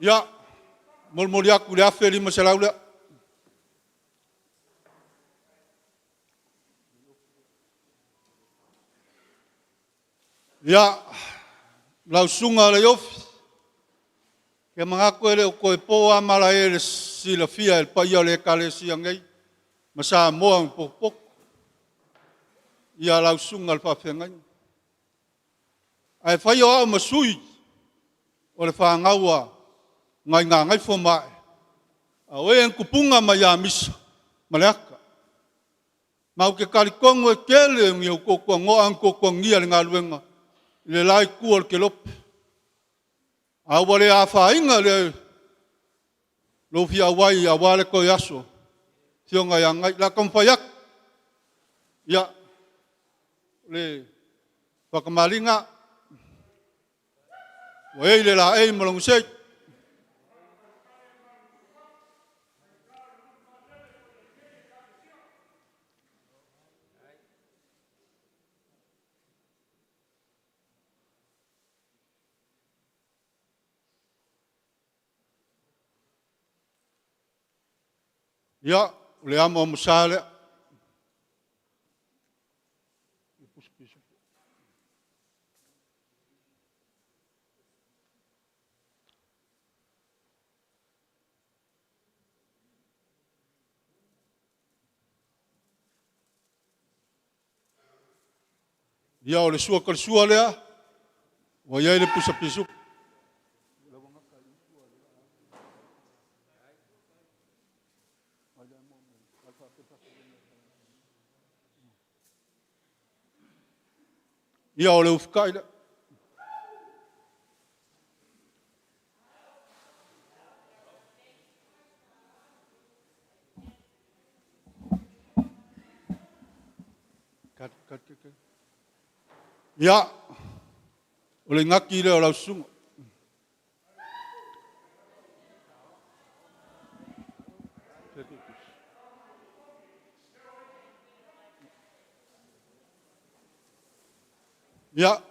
Ya, mulmulia kuliah feli masalah udah. Ya, lau sunga le yof. Ke mengaku ele ko poa mala ele sila fia el paia le kale siang ei. Masa moang pok. Ya lau sunga le fafengai. Ai faio au masui. Ole fa ngawa. Ngai fo mai. Awe en kupunga maya misa. Malaka. Mau ke kalikongo e kele ngi ko ko ngo an ko ko ngia le ngaluenga. Le lai kuol ke lop. Awale afa inga le lo fia wai awale ko yaso. Sionga yang ngai la komfayak. Ya le pakamalinga. Wei le la ei molong sek. Ya, le amo musale. Ya, ole sua kal sua le. Wa ya le pusa pisuk. Ya ole ufka ida. Kat. Ya ole ngaki le ola sunga. Ya,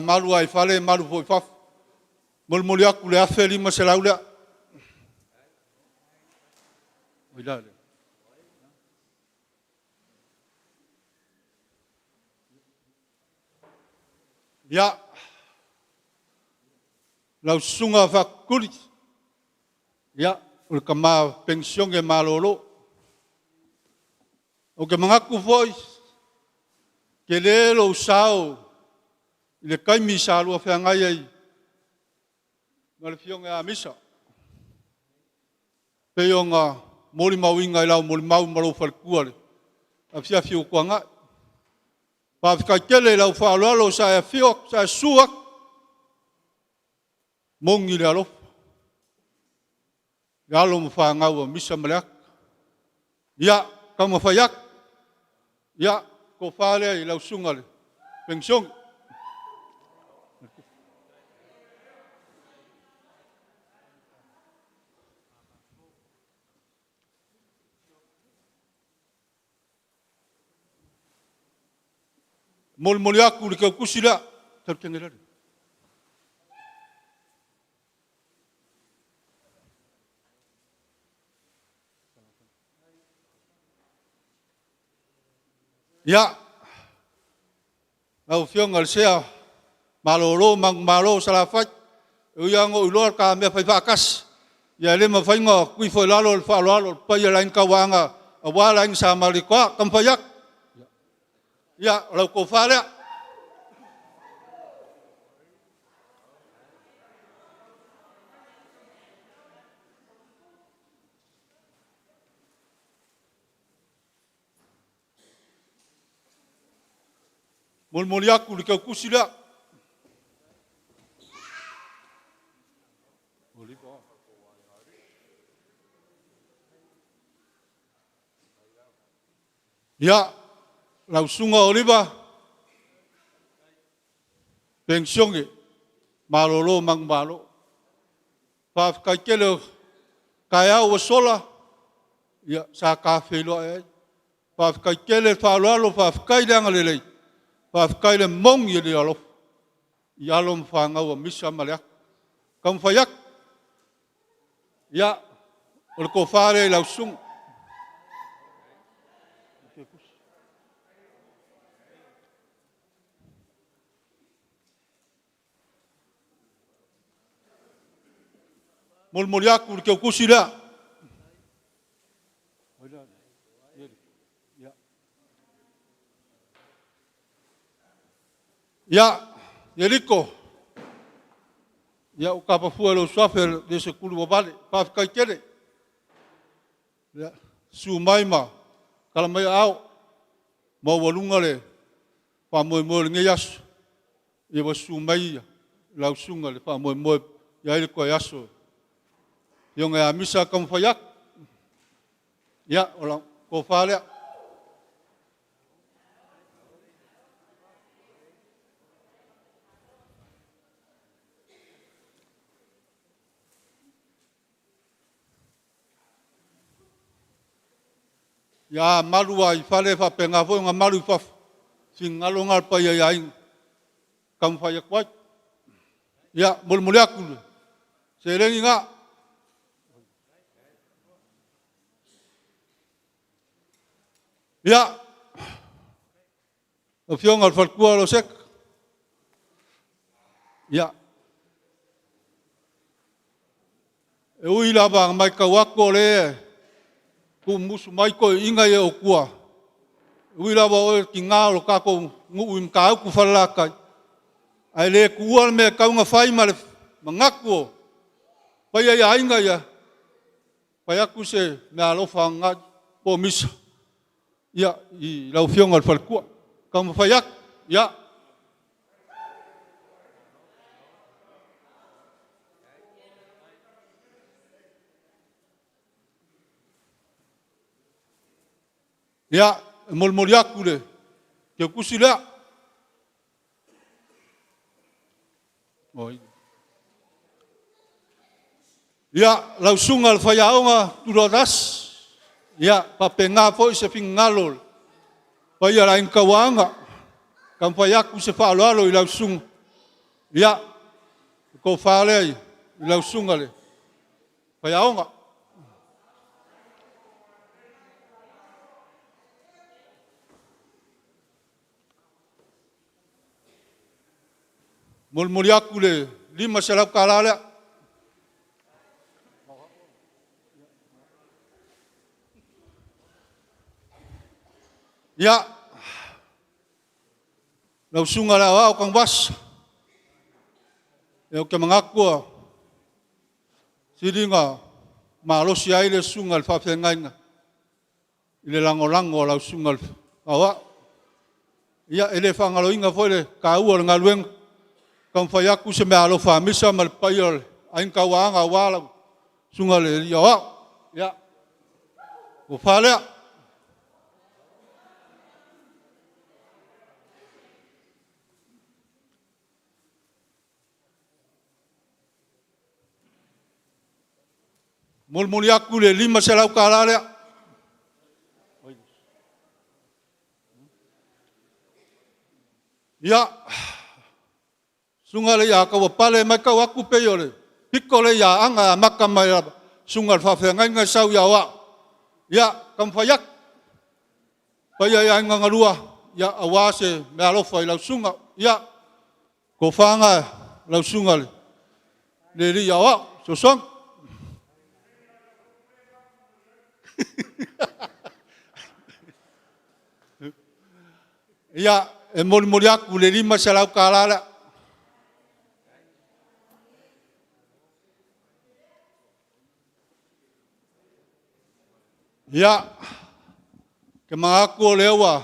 malu ai fale malu foi faf. Mulmulia kule afeli maselaula. Oilale. Ya, lau sunga fakuli. Ya, ulkama pensiong e malolo. Oke mengaku voice. Kelelo usao le kai misa lua feangai ai ngale fiong a misa peonga moli mawinga lau moli mau malo falkuale afia fio kwanga pa fika kele lau falalo sa fio sa suak mongi le alo galo mfanga wa misa malak ya kama fayak ya ko fale lau sungal pensiong mol aku le ke kusila terkengela. Ya, au fiong al sea malolo mang malo salafat uyang ulor ka me fai fakas ya le ma fai ngo kui foi lalo fa lalo pa ya lain kawanga awala ing sama likwa kam fayak ya lau ko fala mul yaku le ke kusila. Ya, lau sunga oliva, pensiong malolo mang malo, paf kaikelo kaya wasola, ya sa kafe lo paf kaikele falalo paf kaidang lele, paf kaile mong yeli alo, yalom fanga wa misa malak, kam fayak, ya, ulko fare lau sung. Mol yaku ke kusila. Ya, yeliko. Ya ukapa fuelo swafer de sekulu wabale, paf kai kere. Ya, sumaima kalau mai au mau walungale pa moy ngeyas. Ya sumai lau sungale pa moy ya iliko yaso. Yung misa kam fayak ya orang ko fala ya malu ai fale fa pengavo nga malu fa singalongal pa yain kam fayak wat ya mulakul serengi nga ya, fiong al falkua lo sek. Ya, ui lava mai kawako le, kumus mai ko inga ye okua. Ui lava o kinga lo kako nguim kau ku falaka. Ai le kual me kau nga fai mal mangako. Paya ya inga ya. Paya ku se me alofa nga po misa. Ya, i lau fiong al falkua. Kamu fayak, ya. Ya, mol yaku le. Ke kusila. Ya, lau sungal fayaonga turodas. Ya, papenga po se fingalol. Paya lain kawanga. Kam fayaku se falalo ilau sung. Ya, ko fale ilau sungale. Fayaonga. Mul yaku le 5 salap kalala. Ya, lau sunga la wao kang bas. Eu ke mengaku sidinga malo si aile sungal fa fengainga. Ile langolango lau sungal awa. Ya ele fangalo inga foi ka u ngalueng kang fayaku se me alo fa misa mal payol ain kawanga wala sungal ya. Ya. Ko fale mul yaku le 5 salau kalala. Ia, sunga le ia ka pale mai ka aku pe yo le. Piko le ia anga maka mai sunga fa fa ngai sau ya wa. Ia, kam fa yak. Pa ia nga lua, ia awase me alofa i lau sunga. Ia, ko fanga lau sunga le. Le ri ya wa, so song. Ia, e mori aku le lima se lau kalala. Ia, ke mga aku o lewa,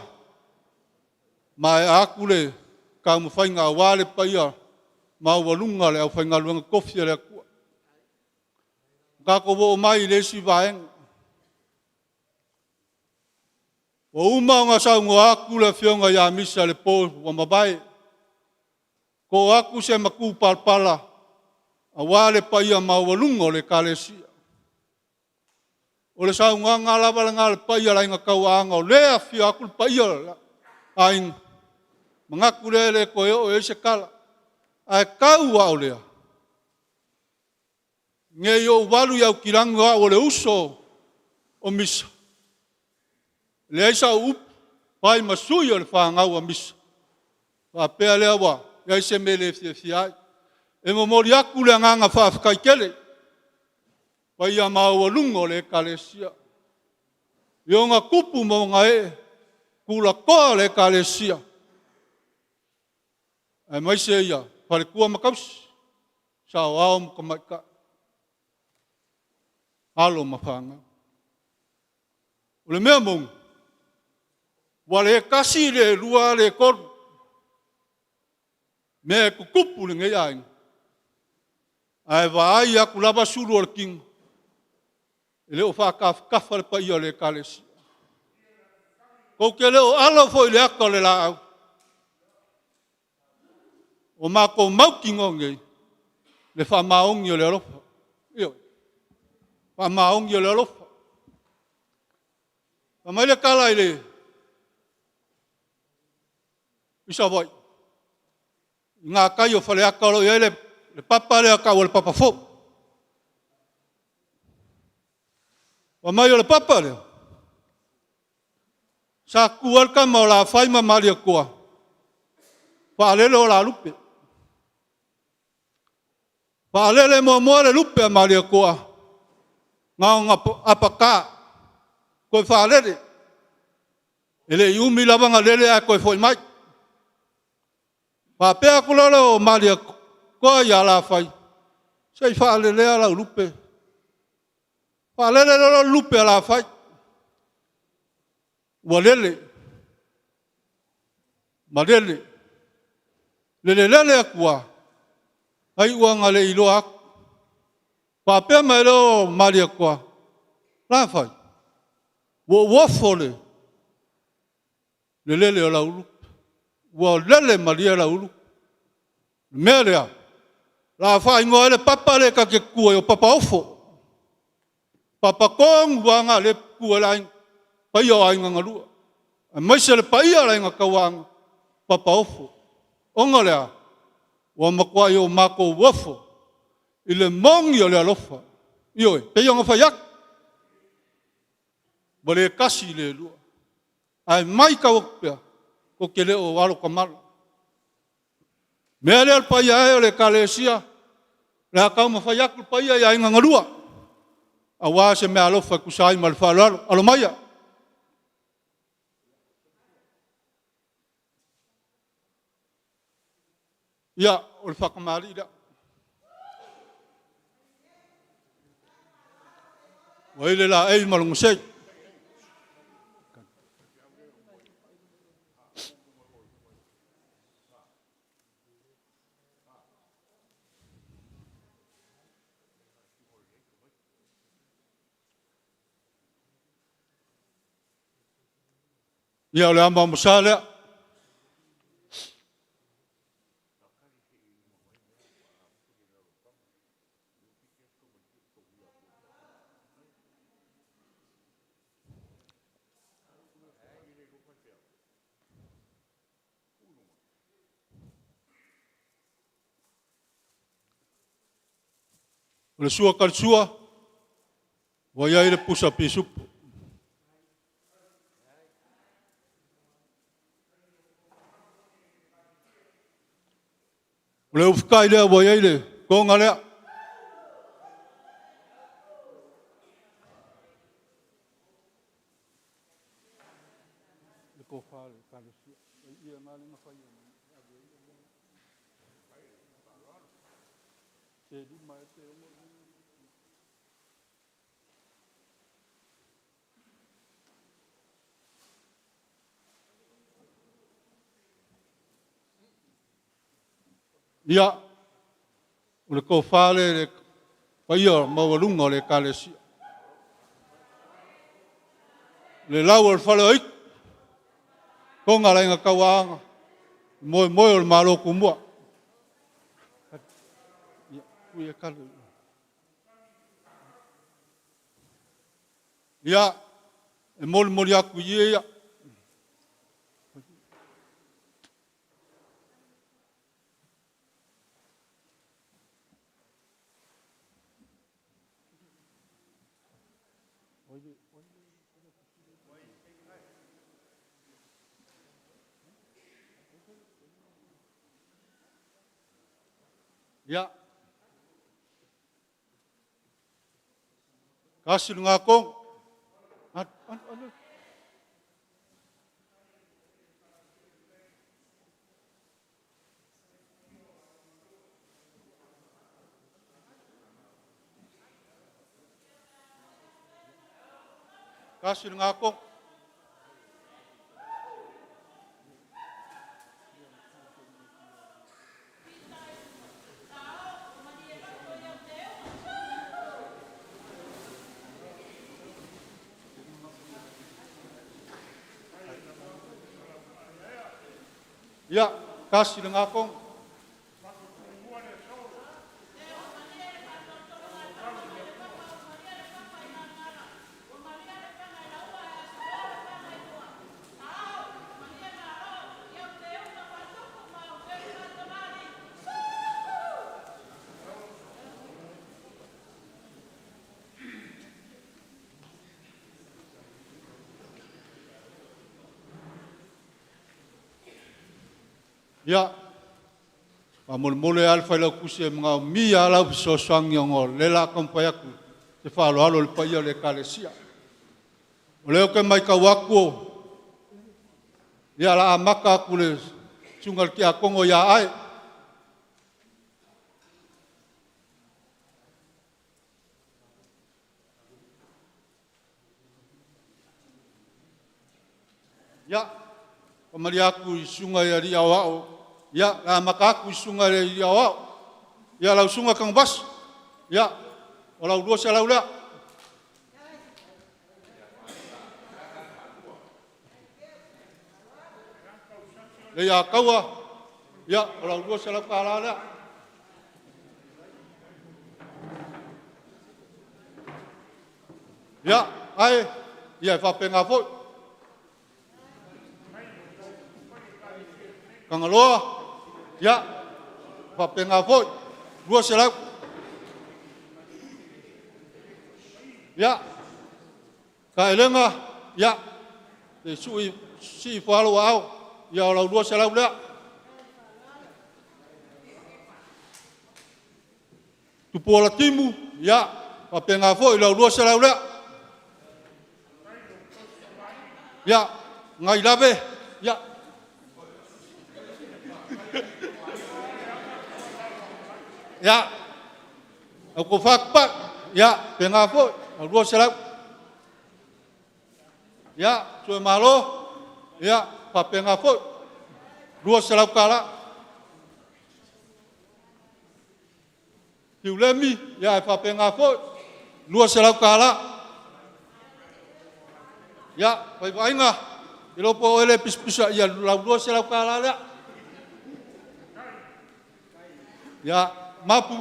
mai aku le, ka mu whainga wale pa ia, mau walunga le au whainga luanga kofia le akua. Ka ko wo mai le si vaeng. O uma nga sa ngā aku le whionga ia misa le po wa mabai. Ko aku se maku palpala, a wale pa ia mau walunga le kalesia. O le sa ngā lava le ngā le pa ia la inga kauanga o lea whio aku le pa ia la. Aing, mangaku le koe o e se kala. Ai kaua o lea. Nge yo walu iau kiranga o le uso o misa. Le aisa up, pai masui o le whangau a misa. Wa pea lea wa, iai se mele fiai. E mo mori aku le nganga whawhikai kele. Pai a mau lungo le kalesia. Yo ngā kupu mo ngā e, kula koa le kalesia. Ai mai se ia, pare kua makausi. Sa o ao mo kamaika. Alo mawhanga. O le mea mong, wale kasi le rua le koru. Me kukupu le ngai ainga. Ai vai aku lava suru o le kinga. Ele o whakafa le pa ia le kalesi. Kou ke leo alo fo i le aka le la au. O mako maukingo ngei. Le whamaongi o le alofa. Iyo. Whamaongi o le alofa. Whamai le kala i le. Isa voi. Ngā kai o whale aka o le le papa le aka o le papa fo. Whamai o le papa le. Sa kualka ma o la whaima maria koa. Whaalele o la lupe. Whaalele mo le lupe a maria koa. Ngā o ngā apaka. Koe whaalele. Ele iumi lawanga lele a koe foi mai. Whapea kulore o maria koa ia la whai. Sei whaalele a la lupe. Whaalele lo lupe a la whai. Walele. Malele. Lele a kua. Ai uanga le ilo aku. Whapea mai lo maria koa. La whai. Wo wafole. Lele o la ulupe. Wo lele maria la ulupe. Mea lea. La whai ngoa le papa le ka ke kua o papa ofo. Papa kong wanga le kua laing. Pai o ainga ngarua. A maise le pai a lainga kawanga. Papa ofo. Onga lea. Wa makua i o mako wafo. I le mongi o le alofa. Ioi. Pei o ngawhayak. Wa le kasi le lua. Ai mai ka wakpea. Ko ke leo walo kamala. Mea lea pai a o le kalesia. Le akau mawhayak le pai a ainga ngarua. A waa se mea alofa kusai malwhalo alo maia. Ia, o le whakamari ira. Waile la ei malungu sei. Ia o le amba musale. O le sua kalsua. Wa ia le pusa pisupu. O le ufikai lea wa ia le konga lea. Le kofa le kalsua. Ia ngale na fai. Ia, o le kofale le paia mawalunga o le kalesia. Le lau o le whale oik, konga la inga kawaanga, moe o le malo kumua. Ia, kui e kalu. Ia, e moli aku ia. Ya. Kasih ngakong. Kasih ngakong. Ya, kasih ngakong. Ya, mole alfa la kusi mga mia la so sang yong lela kampayaku te falo alo le paia le kalesia. Ole ke mai ka wako. Ya la amaka kule sungal ki akongo ya ai. Ya, pamaliaku sungai ari awao. Ya, la makaku sungai ari awao. Ya lau sungai kang bas. Ya, olau dua salau la. Le ya kawa. Ya, olau dua salau kala la. Ya, ai, ya fa penga foi. Kangaloa. Ya, papenga foi, dua selau. Ya, kaelenga, ya, de sui si falo au, ya olau dua selau la. Tupola timu, ya, papenga foi, olau dua selau la. Ya, ngai lave, ya. Ya, aku fakpat, ya, pengafo, dua selap, ya, suai malo, ya, pak pengafo, dua selap kala, tiulemi, ya, pak pengafo, dua selap kala, ya, baik-baik ngah, ilopo ele pis-pisa, ya, dua selap kala, ya. Mapu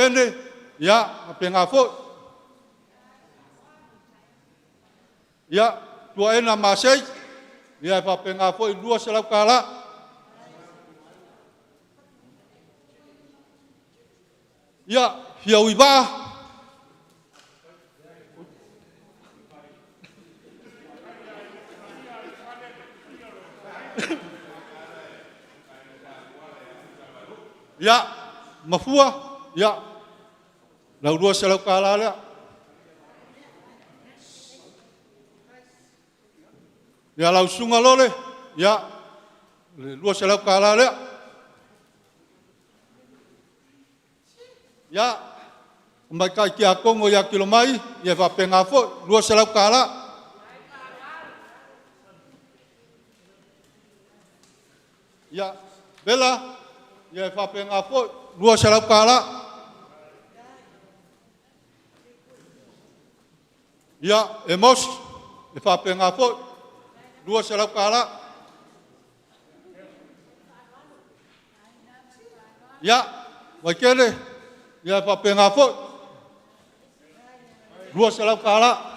ene ya pengafo ya tua ena masai ya pa pengafo dua selap kala Ya, hiau iba. Ya, mafua. Ya, lau dua selau kalala. Ya, lau sunga lole. Ya, dua selau kalala. Ya, mai kai ki a kongo ya kilomai, ya va penga fo, dua selau kala. Ya, bela, ya va penga fo, dua selau kala. Ya, emos, ya va penga fo, dua selau kala. Ya, mai kele, ya va penga fo, dua selau kala.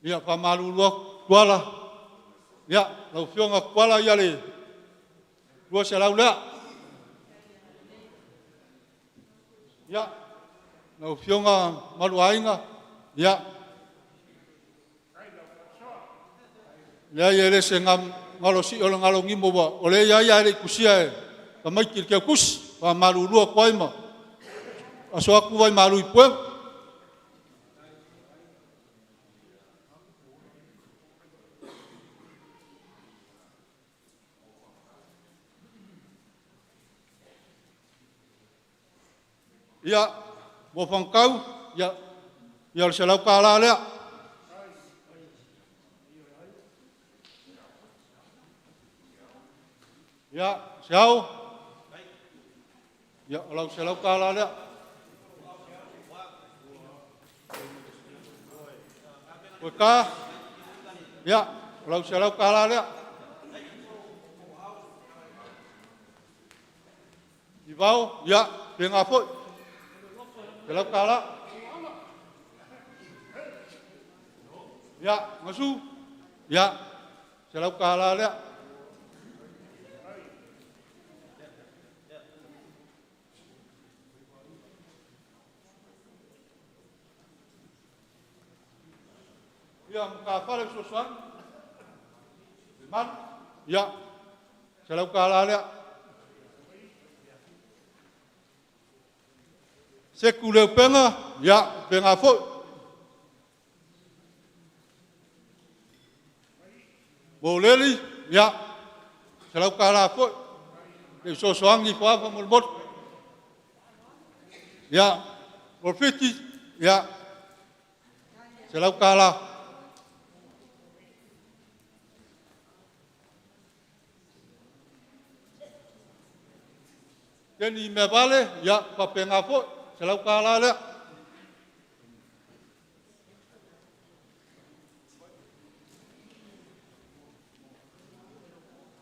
Ya, pamalu luak kuala. Ya, lau fionga kuala ya le. Dua selau lea. Ya, lau fionga malu ainga. Ya. Ya, ya le se ngam ngalo si olang ngalo ngimo ba. Ole ya le kusia e. Kamai kirke kus. Pamalu luak kuaima. Aso aku vai malu ipueng. Ya, mo pangkau, ya selau kala lea. Ya, siau. Ya, lau selau kala lea. Weka. Ya, lau selau kala lea. Ibau, ya, pengapot. Selau kala. Ya, ngasu. Ya, selau kala lea. Ya, muka fale sosuan. Man. Ya, selau kala lea. Sekuleu penga, ya penga fo. Boleli, ya selau kala fo. Ke sosoang ni fo apa mulbot. Ya, profeti, ya selau kala. Keni me vale, ya pa penga fo. Selau kala lea.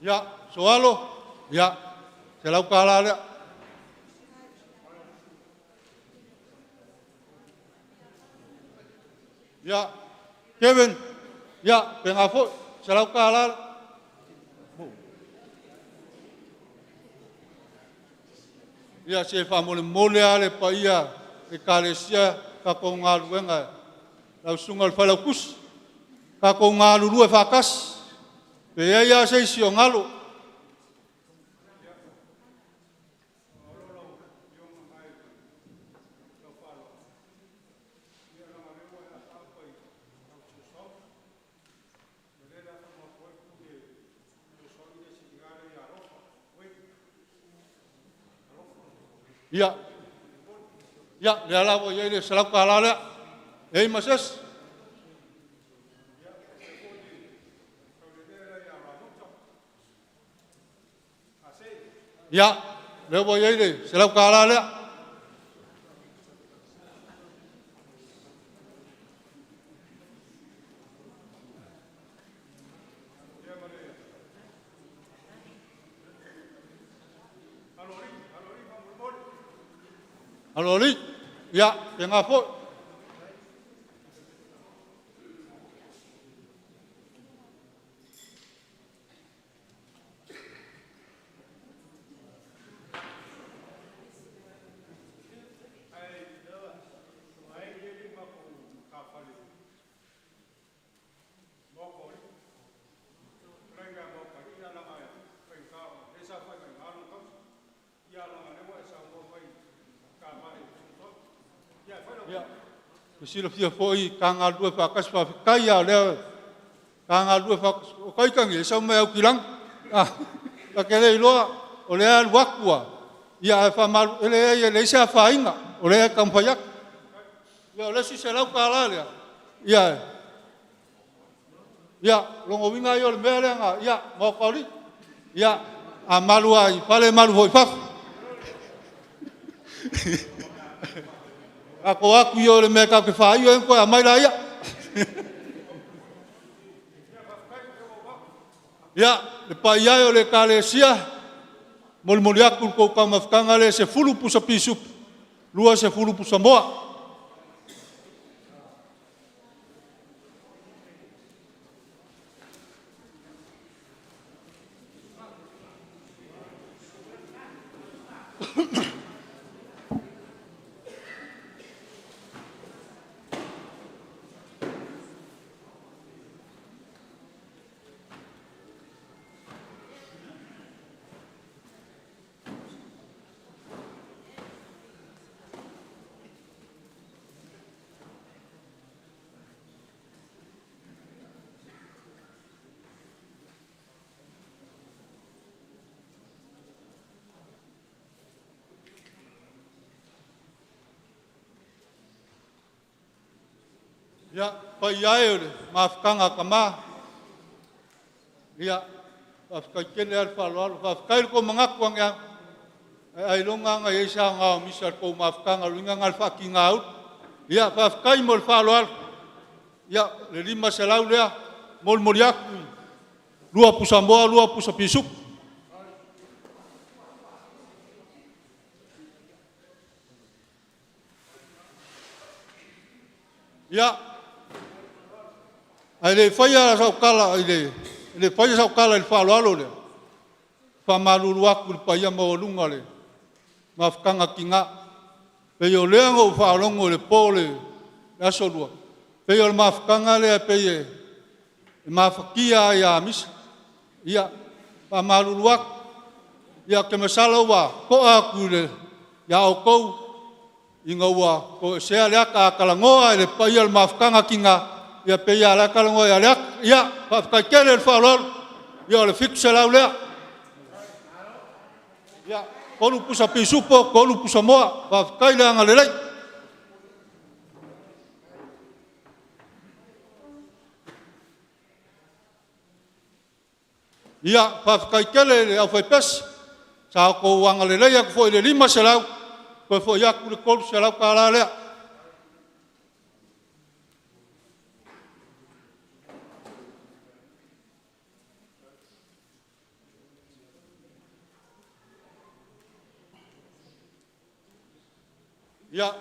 Ya, soalo. Ya, selau kala lea. Ya, Kevin. Ya, pengafo. Selau kala. Ya, se famole mole ale pa ia e kalesia ka ko ngalu nga lau sungal falau kus ka ko ngalu lu fakas pe ia se si ngalu ya ya le ala bo ye selau kala le ei mases ya le bo ye selau kala le Alori, ya, yang apa? Sila fia foi kanga dua fakas fa kaya le kanga dua fakas kai kangi sa me au kilang la kele lo o le al wakua ya fa mal le sa fa inga o le kampayak ya le si se lau kala le ya longo winga yo le mele nga ya mo kali ya amalu ai pale malu foi fa aku yo le meka ke fa yo en ko mai la ya le pa yo le kalesia mol moliaku ko ka mafkanga le se fulu pusa pisu lua se fulu pusa moa ya pa yo le mafkanga kama ya afka kele al falo afka ko mangaku ang ai longa nga isa nga misal ko mafkanga lunga ngal fucking out ya afka mol falo ya le lima selau le mol moliaku lua pusamboa lua pusapisuk ya ai faya sa kala le faya sa kala il falo alo le fa malulu aku le paya mo lunga le mafkanga kinga pe yo le ngo fa longo le pole la solua pe yo mafkanga le pe ye mafkia ya mis ya fa malulu aku ya ke masalo wa ko aku le ya o ko inga wa ko se ale ka kalangoa le paya mafkanga kinga ya pe ya la kalongo ya pa ka kele el falor ya le fixa la ule ya kolu pusa pisupo kolu pusa moa pa ka ile ngalele ya pa ka kele le au pes sa ko wangalele ya ko ile lima selau ko fo ya ku ko selau kala le ya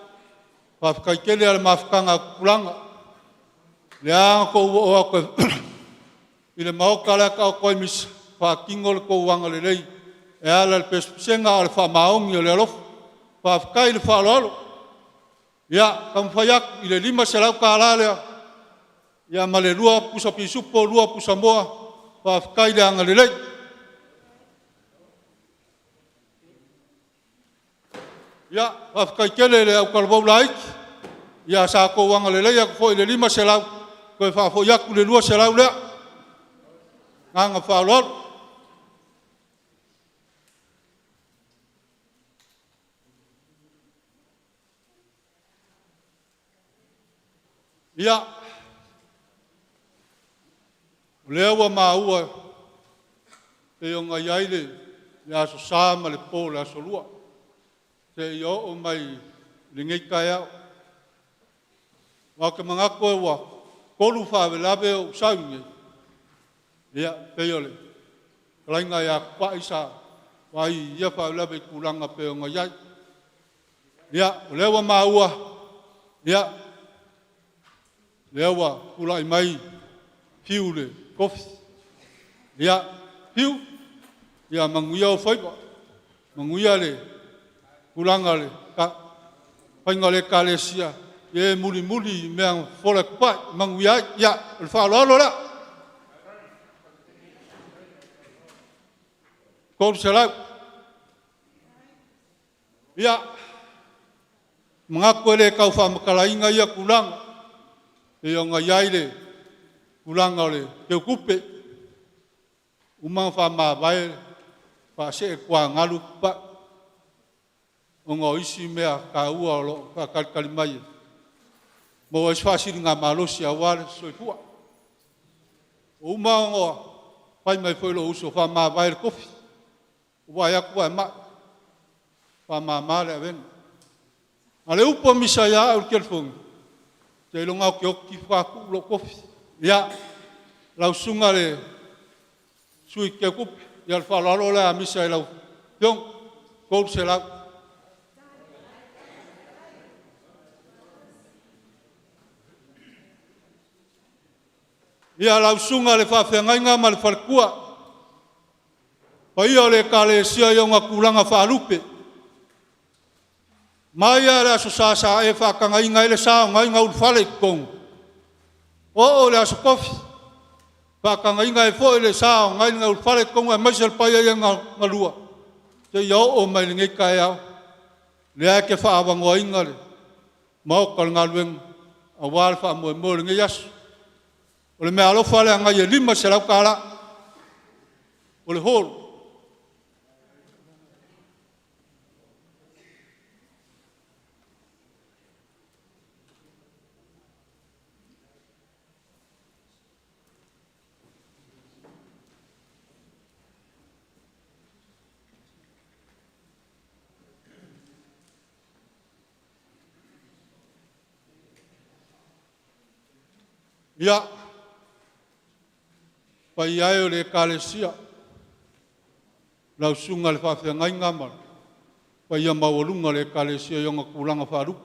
pa kele al mafkanga kulanga ya ko o ko ile mau kala ka ko mis pa kingol ko wangale lei e ala al pesenga al fa maong yo le lof pa kail fa lolo ya kam fayak ile lima selau kala le ya male lua pusa pisupo lua pusa moa pa kail angale lei ya afkai kele le au kalbau laik ya sa ko wangale le ya ko le lima selau ko fa fo yak le lua selau le nga fa lor ya le wa ma ua e o nga yaile ya so sa ma le po la so lua te yo o mai lingai kaya wa ke mangako wa kolu fa velabe o saunge ya pe yo le lainga ya pa isa Wai ia fa la be kulanga pe nga ya. Ya, lewa maua. Ya. Lewa kulai mai. Fiu le kofi. Ya, fiu. Ya manguia o faipa. Manguia le kulanga le ka painga le kalesia. Ye muli meang fora pai manguia ya le fa lo la. Kau selai. Ya. Mengaku le kau fa makalainga ia kulang. E nga yai le kulanga le ke kupe. Umang fa ma vai fa se kwa ngalu pa. Ongo isi mea ka ua lo ka kalimai. Mo es fácil nga malosi awal soifua. Umang o pai mai foi lo uso fa ma vai kofi. Wa ya kwa ma fa ma male aven. Ale upo misaya au kelfong. Te longa ke ki fa ku lo kofi. Ya lau sunga le sui ke kup ya fa la lo la misaya lau. Yong ko se la ia lau sunga le whawhengainga ma le whalkua. Paia le kale sia ionga kulanga whalupe. Maia le aso sasa e whakangainga ele sao ngainga ul whale kong. O le aso kofi. Whakangainga e fo ele sao ngainga ul whale kong e maisel paia ia ngalua. Te iau o mai le ngai kai au. Le ake whaawangoa inga le. Maokal ngalueng a wale whaamoe mo le ngai aso. O le mea alofa le anga ia lima se lau kala. O le holo. Ia. Pai ai o le kalesia. Lau sunga le whawhengai ngamar. Pai ia mawalunga le kalesia ionga kulanga wharu.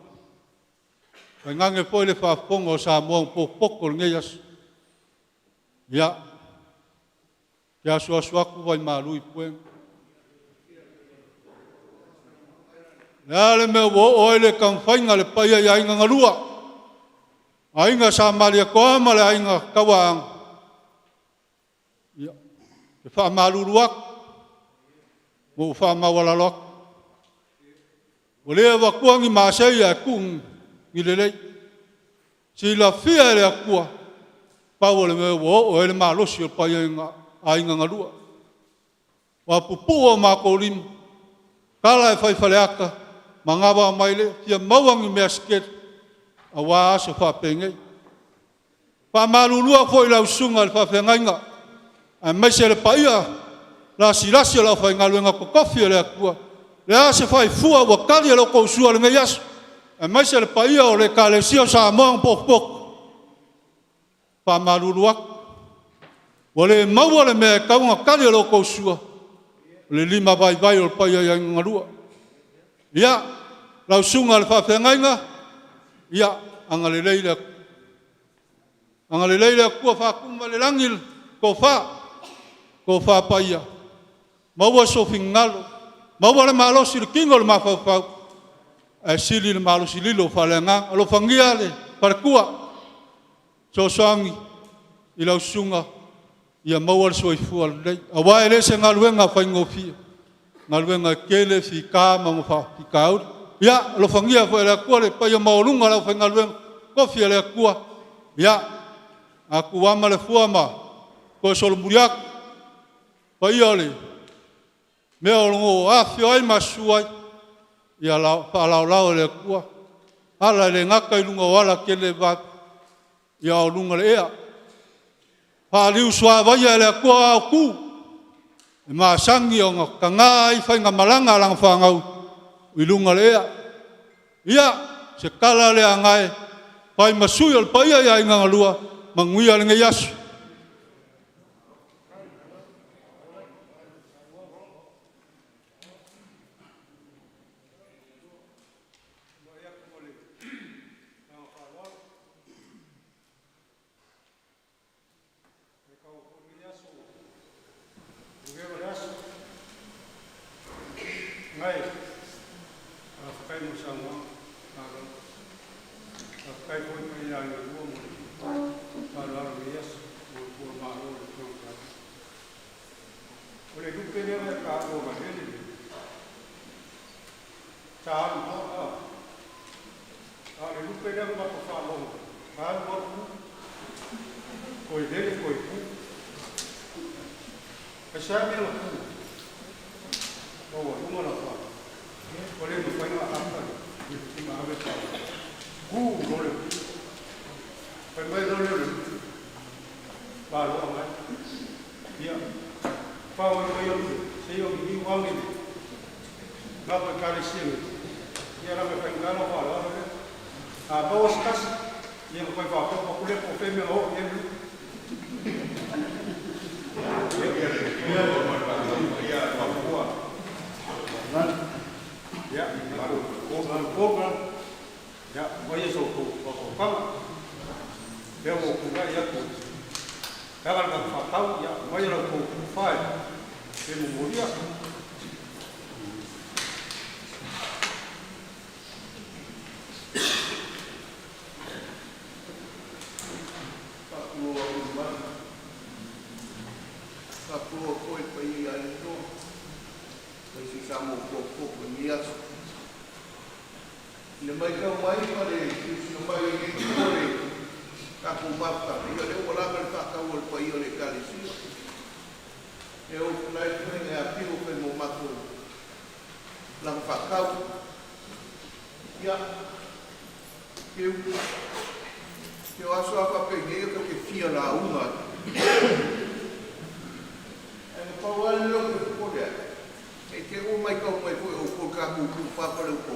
Pai ngange poi le whawponga o sa moang pokpoko le ngeias. Ia. Ia suasuaku vai marui pueng. Lea le mea wo oe le kamwhainga le pai ai ainga ngalua. Ainga sa malia koa ma le ainga kawaang. E wha maluruak, mo wha mawalalok. O lea wakuangi maasai a kung i lelei. Si la fia le akua, pao le mea wo o ele malosi o pai ainga ngalua. Wa pupu o mako lim, kala e whaifaleaka, mangawa maile, fia mauangi mea sket, a waa asa wha pengei. Wha malurua fo i lau sunga le wha pengainga. A mai se le paia la silasi la fa ngaluenga ko kofi le akua le ase fai fua wa kali lo ko sua le ngias a mai se le paia o le kale sia sa mong pok pok pa maluluak wale mau le me ka nga kali lo ko sua le lima vai vai o paia yang ngalua ia la sunga le fa fengainga ia angale leile ku fa kuma le langil ko fa ko fa paia maua so fingalo maua le malo sir kingo le mafa fa e sili le malo sililo fa le nga lo fangia le parkua so sangi ila sunga ia maua so fu le awa ele se ngaluenga fa ngofi ngaluenga kele fi ka ma fa fi ka ia lo fangia fa le ko le paia maulunga lo fa ngaluenga ko fi le kua ia aku ama le fuama ko so muriak pai ole me o afio ai masuai ia la la le kua ala le ngaka i lunga wala kele va ia o lunga le ea pa liu swa vai le kua ku ma sangi o kanga i fai nga malanga lang fangau i lunga le ea ia se kala le angai pai masui al pai ia nga lua manguia le ngiasu Ngay, kai mo sama, kai ko ay yan mo para yes, por malo no ka. Ule du pele na ka ko ba hele. Chal no le du pele na pa fa lo. Ka mo ko dele ko ku. Asa me lo ku. Oh, uma la fa. Oleh tu fai apa? Ini apa sah? Boleh. Fai boleh. Baru apa? Ya. Fau yang saya ini uang ini. Napa kali sini? Ya ramai fai kalau baru. Bawa sekas yang fai apa? Populer populer oh yang. Ya, baru program. Ya, boleh sokong. Kamu, dia mau kuda ya tu. Kalau nak tahu ya, boleh lakukan file. Dia mau dia. Satu koi pergi yang itu. Masih sama pokok berniat. Lembaga kau mai pada lembaga itu boleh. Aku bapa, ia dia orang berfak kau pergi oleh kali sini. Eu naik dengan api bukan memaku. Lampak kau. Ya. Eu acho apa peguei que eu tinha lá uma. Kau lo que pode. Que o mai kau mai foi o por cá o papa o po.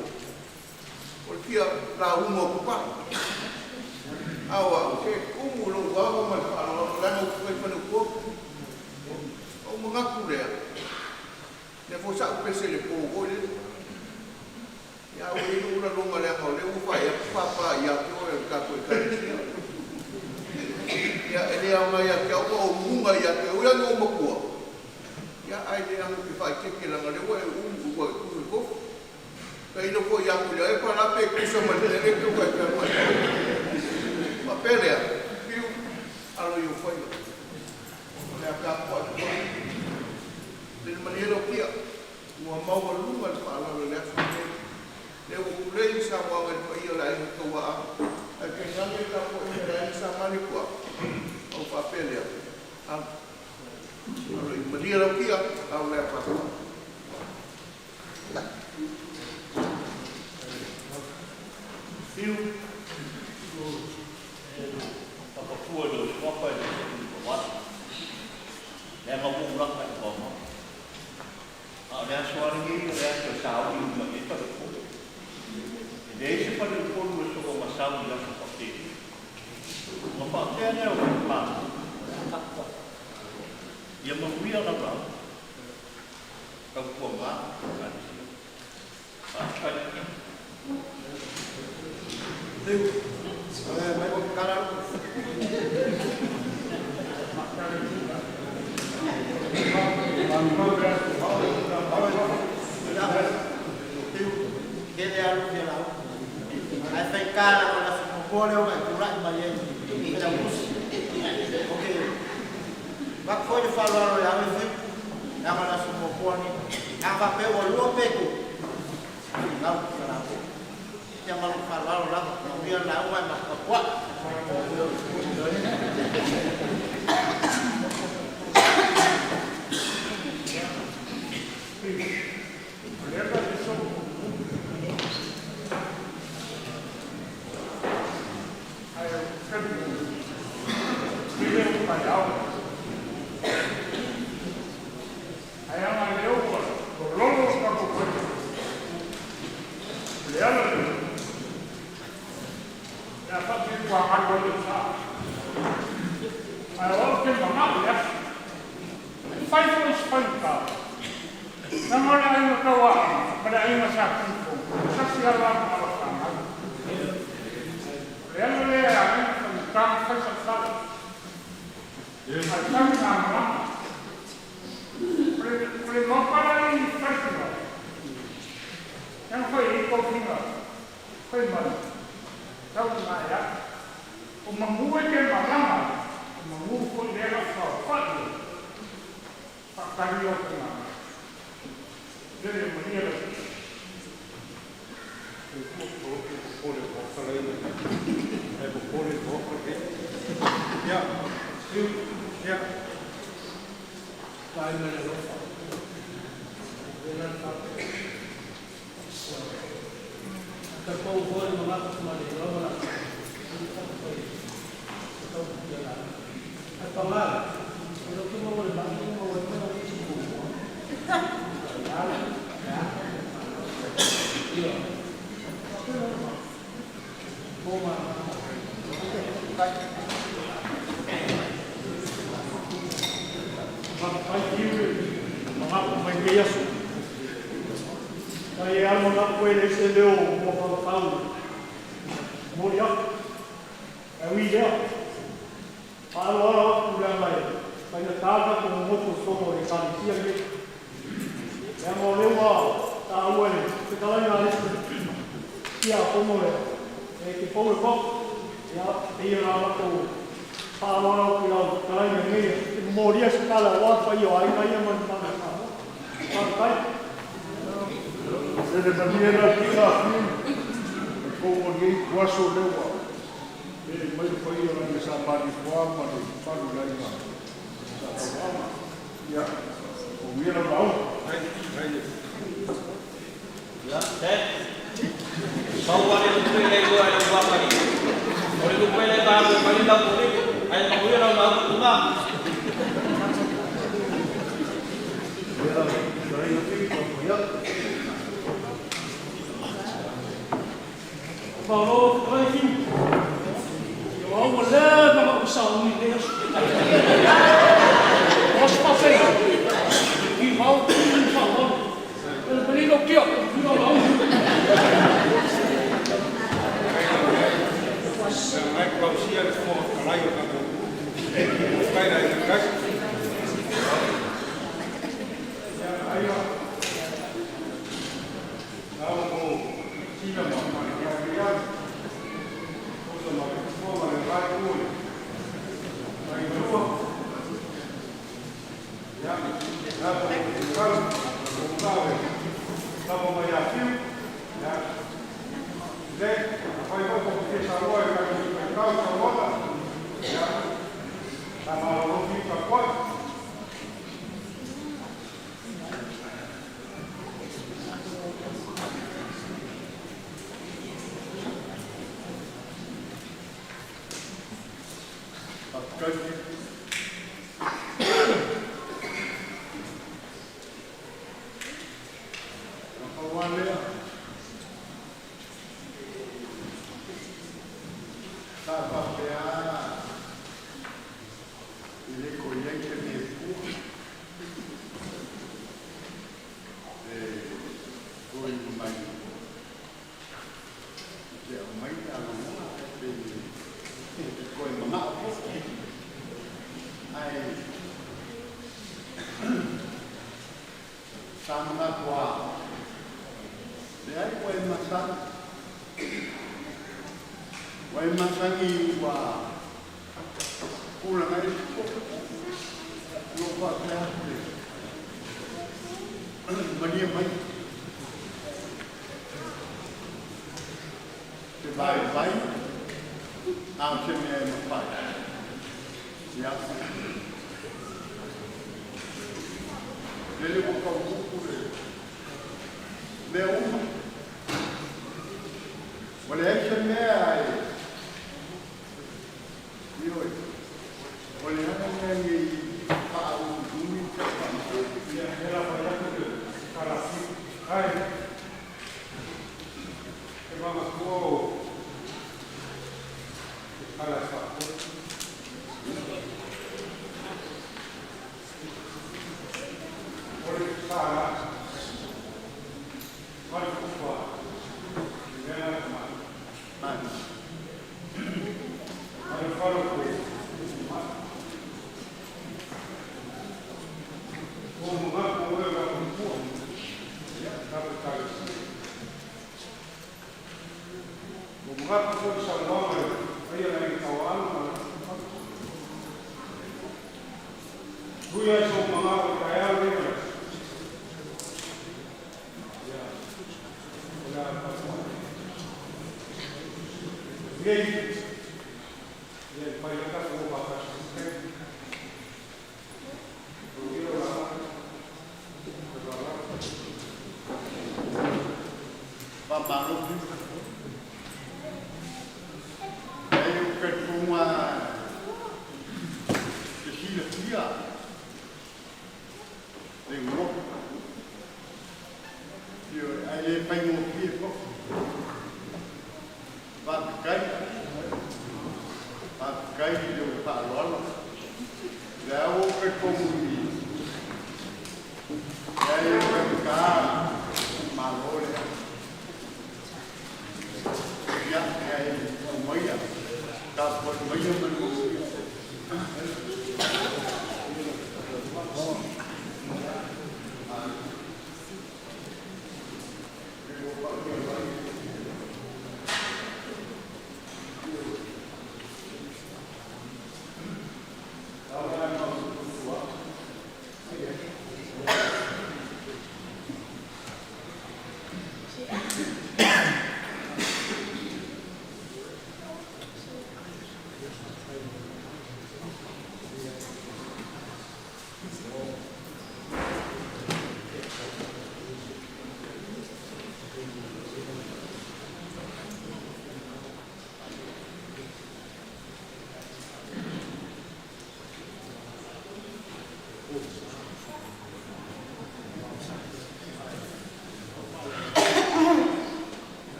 Porque lá uma ocupa. Awa, que como lo guava mai falo, lá no foi para o po. O mga kure. Ne foi sa pese le po gole. Ya o ile una longa le ngole o vai papa ya que o ka ko ka. Ya ele ama ya que o munga ya que o ya no mo ko. Ya ai dia ang fai ke la ngale wa ko ko kai no ko ya ko ya pa na pe ku so ma le ke ko ka ma ma pele piu alo yo foi le ka ko le maniero kia mo ma wa lu ma pa la le le o le sa wa wa ko yo la ko wa a ke ngale ka ko le sa ma ni ko o pa pele Maria Rokia, ao leva. Filho a papua do copa de combate. Leva um bloco de como. A minha senhora que é que saúde uma vez para o povo. E deixa para o povo isso como uma saúde já se pode. Uma parte é o plano. Yang menguya orang kampung lah, kan? Mai ko karar. Dia alu dia lau. Ai fai cara para se compor eu vai curar mais ele. Ele mus. Okey. Bak foi de falar ya me fui. Ya mana semua poni. Apa pe o lu pe tu. Lau cara. Ya mana falar lá, não ia lá vai mas apa. Ya,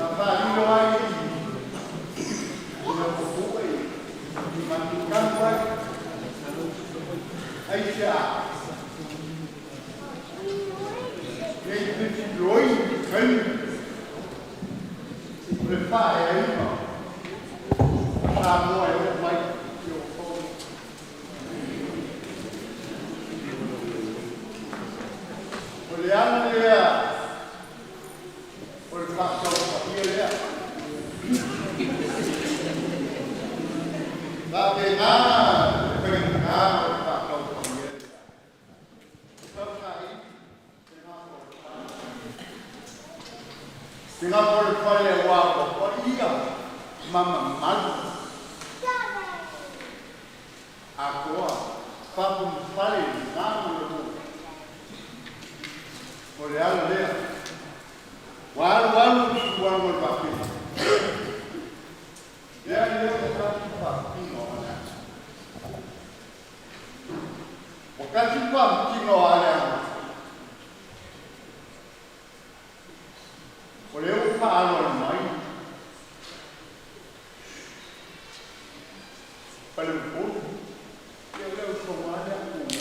Baba Singapore pale wako kwa hiyo mama malu akwa papu pale mama lo ole ala le walu mo papi ya leo papi no ana wakati papi no ana oleh upah mai pada pun dia oleh semua ada umum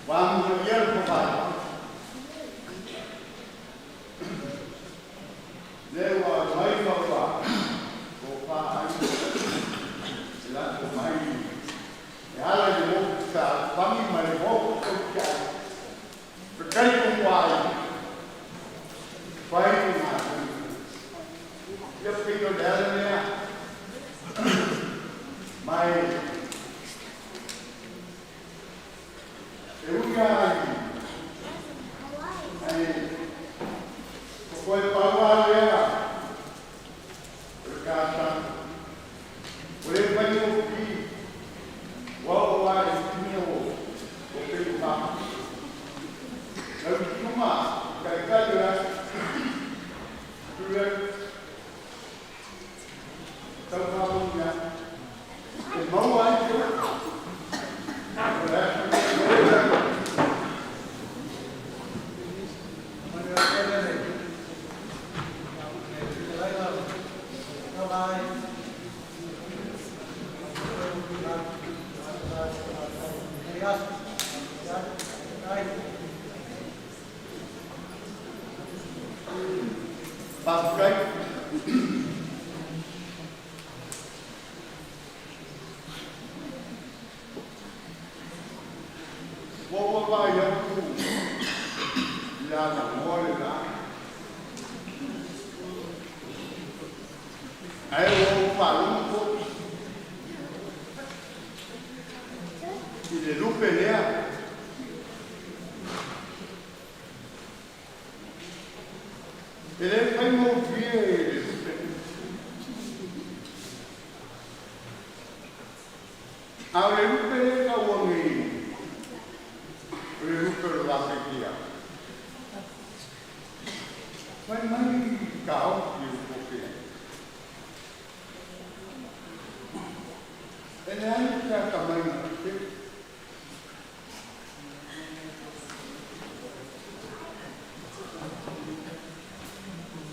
wang dia berapa lewa mai bawa upah jelas mai ya lagi mau kita kami mau kerja berkali kali baik dia pergi dalamnya mai eukan pokok bawah dia berkata boleh banyak pergi wawai dunia boleh tak lalu cuma kali-kali sudah terkaburnya mau aja pakai bawa yang tu yang boleh nak ayo paling tu ini lupa dia ele vai mover ao ele pega o homem ele pega lá aqui vai mais calmo e o pouquinho ele aí já tamanho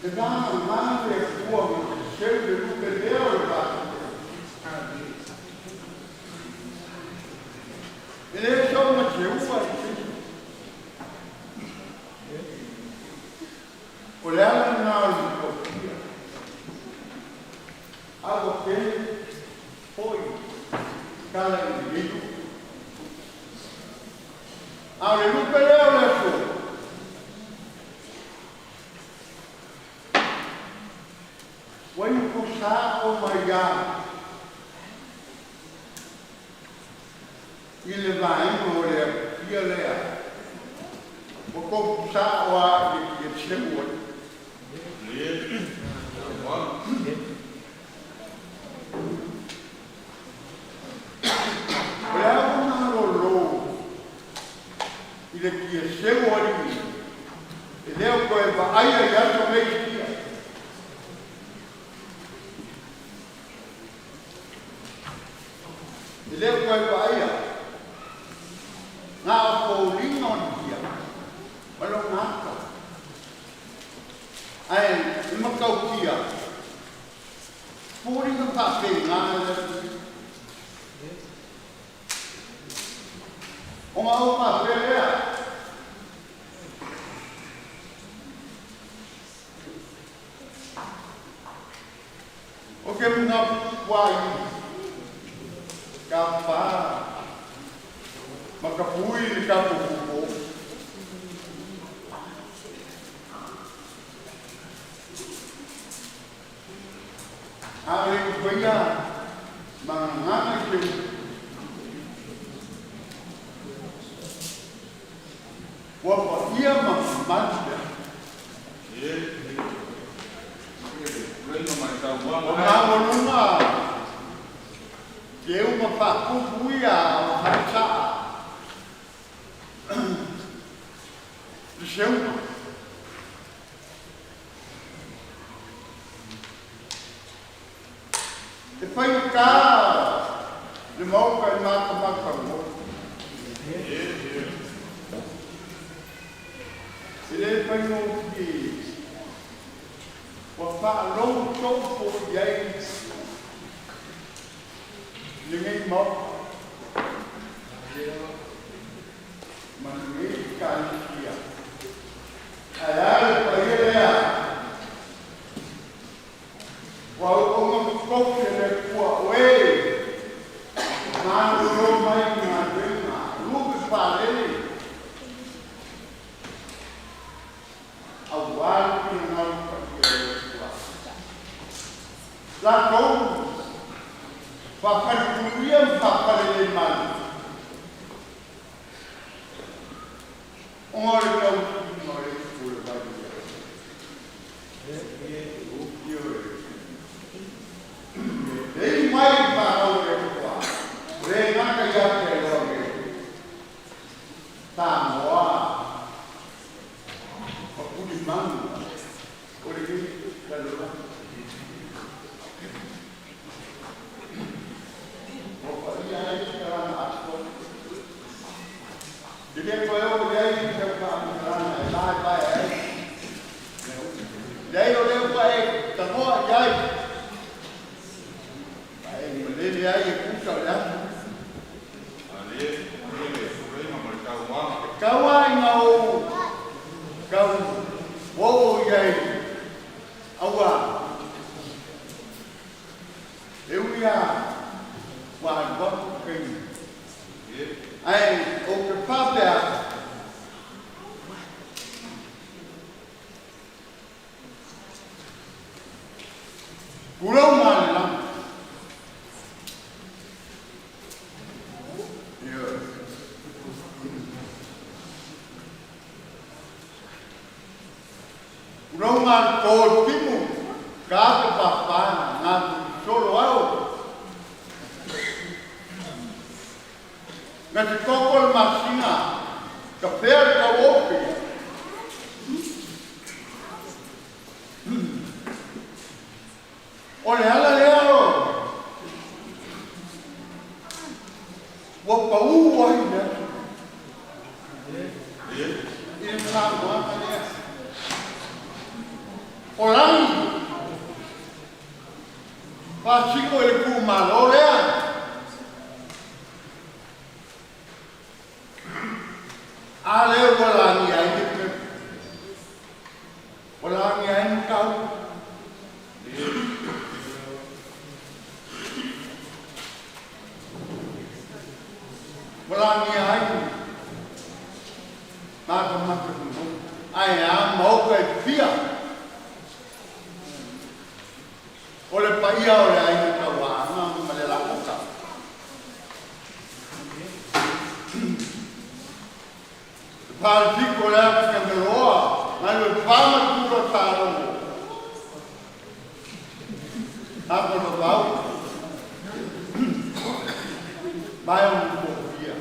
Sedang mana uang sel dulu kedel tak. Ini semua siapa ini? Oleh nak kopi. Aku pilih poi kalau itu. Aku lupa oleh tu. When you push out, oh my God, ele vai embora, e ele é. O corpo puxa o e chegou. Olha o narolo, ele que chegou ali, ele é o que vai, aí já tomei. Ele vai bahia, na paulinho dia, malu nata, ai, lima kau dia, paulinho pakai nada, o mau pakai dia, nga wai kapa makapui ni kapupupo Ari kuya mga ke Wapa ia mamanda. Wamamonunga. Keu mapakupuia harca. Seu. Depois o cara de mau que mata macaco. Ele foi no que o falou todo e aí ninguém mal mas ninguém caía aí para ele o como ele foi na Roma na Lucas para ele awal pinang pagkakita. Lakong papaduriyang papaliman. Umari ka umari pula bagay. Dahil may parang ito. Rena kaya kaya tama. Mano, olha aqui, cadê lá? Vou fazer aí, ela nasce. Ele foi eu olhei e eu falei, vai aí. Daí eu olhei para ele, tá bom, aí. Aí ele aí, puxa, olha. Ali, problema marcar o ar. Kawai não. Kau Wow, yay! Awa! Eu ia guardar quem? Aí, o que faz Kurang mana? Roman Cortimo, Gato Papana, Nato Soloao. Mas o Cocol Machina, Café Caope. Olha ela, Leo. O Pau ainda. Ele sabe lá, né? Orang pasti ko ibu malo ya. Ale walang yain walang yain kau. Walang yain. Maka ayam mau ke dia. Oleh paya oleh air kawan, nama melelak kita. Pasti oleh kenderoa, lalu pamer pura taruh. Apa tu tahu? Bayang untuk dia.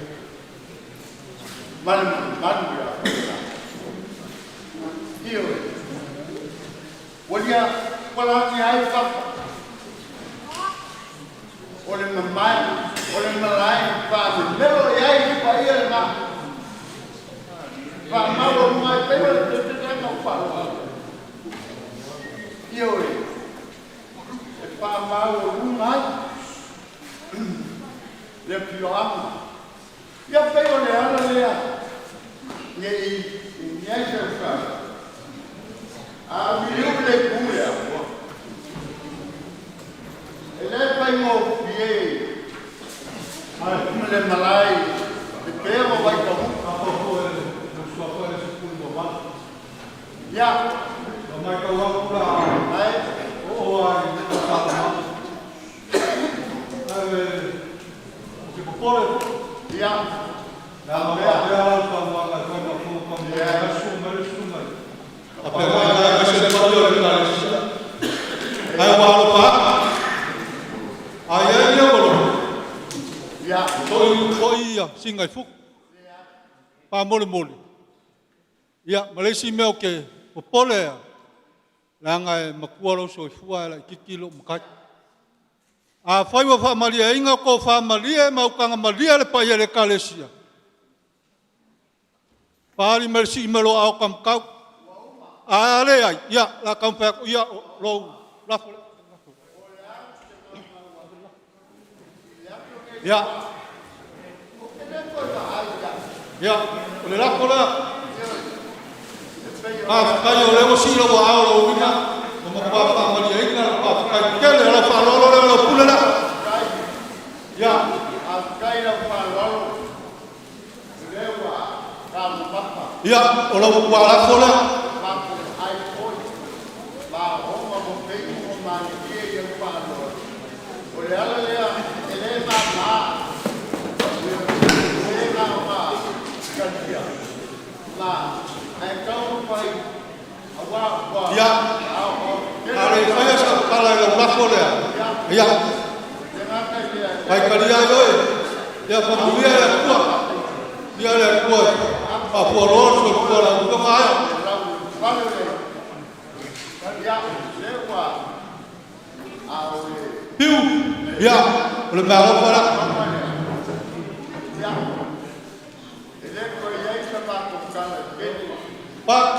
Malam dia. Dia. Wajah walang niay pa. Oleh memain, oleh melain, pak. Melo yai pa iya na. Pak mau mai pelo tidak nak pak. Iyo. Pak mau rumai. Dia piam. Ya pelo le ala le. Ni sekarang. Abiu le kuya. kai mo pie. Ai, le malai. Te peo mo vai ko. Ya. Mai ka wa ku la. Ai. O ai ko ta ma. Ai. Ke pole. Ya. Na ma ya ka wa ka ko ya su mai. Apa ka se pa yo ka. Ai wa lo pa. Ai ai yo lo. Ya. Toi ya singai fu. Pa mole. Ya, Malaysia me ke pole. Langa makualo so fua la kikilo mkai. A fai wa fa malia inga ko fa malia mau kanga malia le pa le kalesia. Pari Malaysia me lo au kam kau. A le ai ya la kam fa ya lo la. Ya. Ya, le la kola. Kayo le mo silo wa ao ina mo pa pa ma ye ina pa ka ke le la fa lo pula la ya Kai la fa lo. Le wa ka mo pa. ya o lo wa la kola Pa ko ai ko. Ba ho mo pe mo ma ni ye pa lo. O le ala le ele ma ma. Le ma ma. Ka dia. La ai kau pai awa ya ale faya sa kala la kola ya ai ka dia yo ya fa dia la ko dia la ko pa po ro so ko la ko ma piu ya le ma ro fa la pa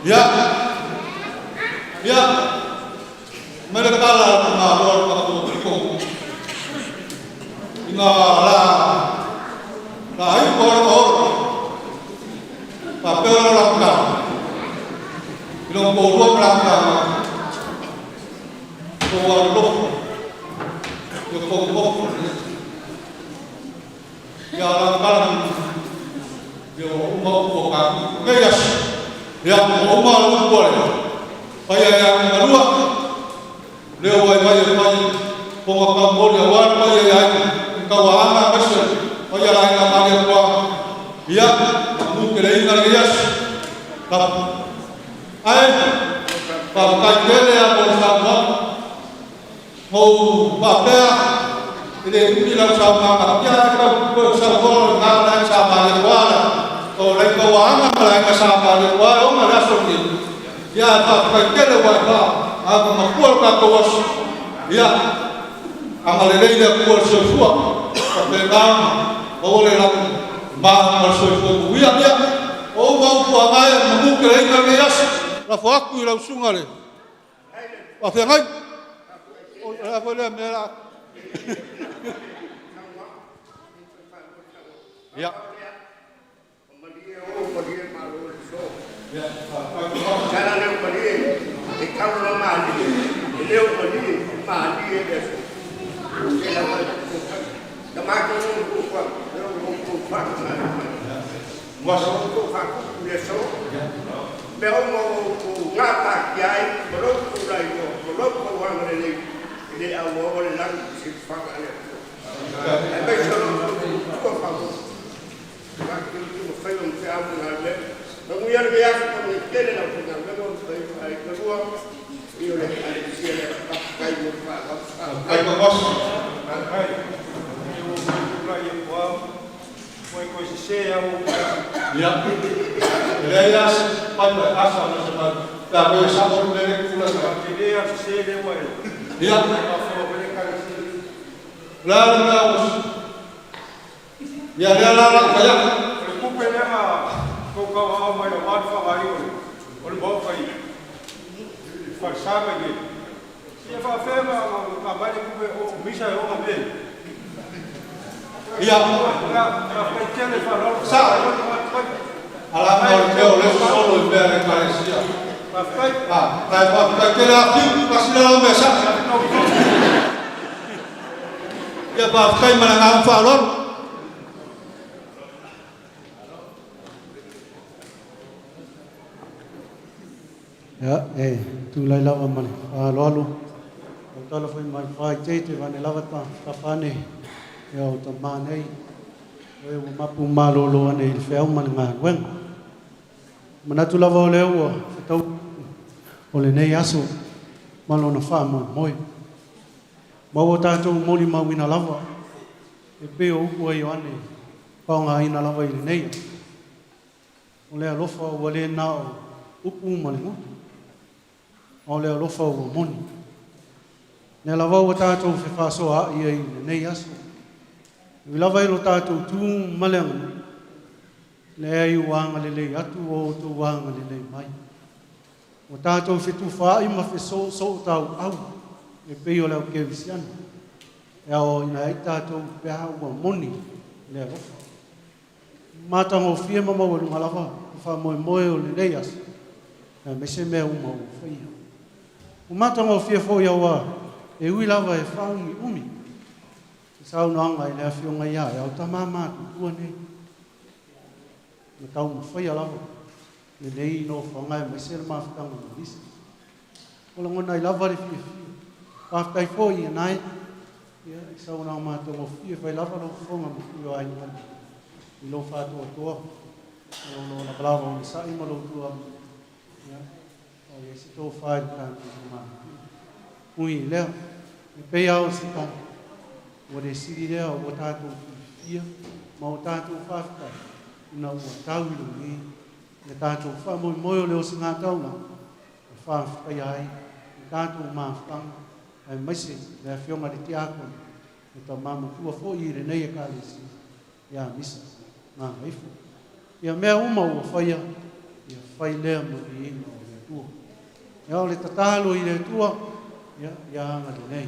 Ya. Ya. Mereka lah mengatur waktu itu. Lah ayo orang tapi orang kan. Ilong bodoh berangkat. Keluar loh. Kok. Ya orang yo mau bukan gayas. Ya mau malu boleh. Kaya yang kedua. Lewat pengokam boleh wan kaya yang kawana besar. Kaya lain namanya kuah. Ya mungkin ini gayas. Ay, pakai kele apa sama, mau pakai ini bilang sama ya kan bersama dengan sama lewat, oleh keuangan mereka sama lewat, mereka sulit. Ya pakai kele apa, aku makual kakuas, ya, amal ini dia kual sesuatu, pakai nama, boleh lah, bang sesuatu, ya. Oh mau puangai, mungkin ini gayas. Rafu aku ilau sungale. Apa yang lain? Oh, apa dia merah? Ya. Cara yang beri, ikan mandi, ilmu beri, mandi itu. Kemarin bukan, bukan. Masuk bukan, biasa. Nếu mà ngã tạc dài, mà lúc khu này mà lúc khu hoàng này thì ở ngõ này lăng xịt phạt này. Em bây giờ nó có phạt không? Các cái phải làm sao mà làm đấy. Nó nguyên cái ác trong cái này là phải làm cái đó phải cái đua. Yêu này anh chia này bắt cây một phạt bắt phạt. Ay ko boss. Ay. Yung kulay yung wow. May siya yung Ya. Ilayas pada asal sebab tapi sabun dari pulas. dia siya yung wow. Ya. Afro berikan Lalu ya lalu banyak. kung pwede nga kung kawawa may naman fa kayo or ba kayo farsama niyo siya fa fema kabali ko Misa yung aben. Ya. Sa. Alam mo le solo bere Malaysia. Ay kaya kim pasila mesa. Ya ba kay manang falon. Ya, tu lai lawa mane. Lalu. Kalau foi mai fai te vane lava ta tapane. Ya utamane. Eu mapu malolo ane il feo man nga wen. Manatu lava leo tau ole nei aso malo na fa moi. Mau tato moli mawina lava. E pe o ko ai ane. Pa nga ina lava i nei. Ole alofa ole na upu mali mo. Ole alofa o moni. Ne lava o tato fe fa so a i nei aso. Wilava ilo tātou tū maleng le ai wanga lele atu o tu wanga lele mai. O tātou whetu whaai ma whe so tau au e peo leo ke visian. E ao ina ai tātou peha ua moni le rofa. Mātang o fia mama o lunga lava wha moe o lele as. Me se mea uma o whaia. O mātang o fia fo iawa e ui lava e whaungi umi. Sao nó ngày là phiêu ngày à, ao ta mama tu này, người ta một phơi lắm, người đây nó phong ngày mấy xe mà tăng một ít, còn lần này là vài phiêu, và cái phơi như này, sao nó mà tu một phiêu phải là nó phong một phiêu anh mình, lo pha tu, lo là bao nhiêu sai mà lo tu, rồi sẽ tu phải cái mà, ui lẽ, bây giờ sẽ tăng. O de siri lea o tātou fia, ma o tātou whawhkai, ina ua tauiru ni, le tātou whamoe o leo singa tauna, e whawhkai ai, e tātou mawhanga, ai maise, le a whionga de tiako, e tau mama tua fo i re nei e kālesi, ia misa, ngā haifo. Ia mea uma ua whaia, ia whai lea mo i inga o le tua. Ia o le tatalo i le tua, ia anga le nei.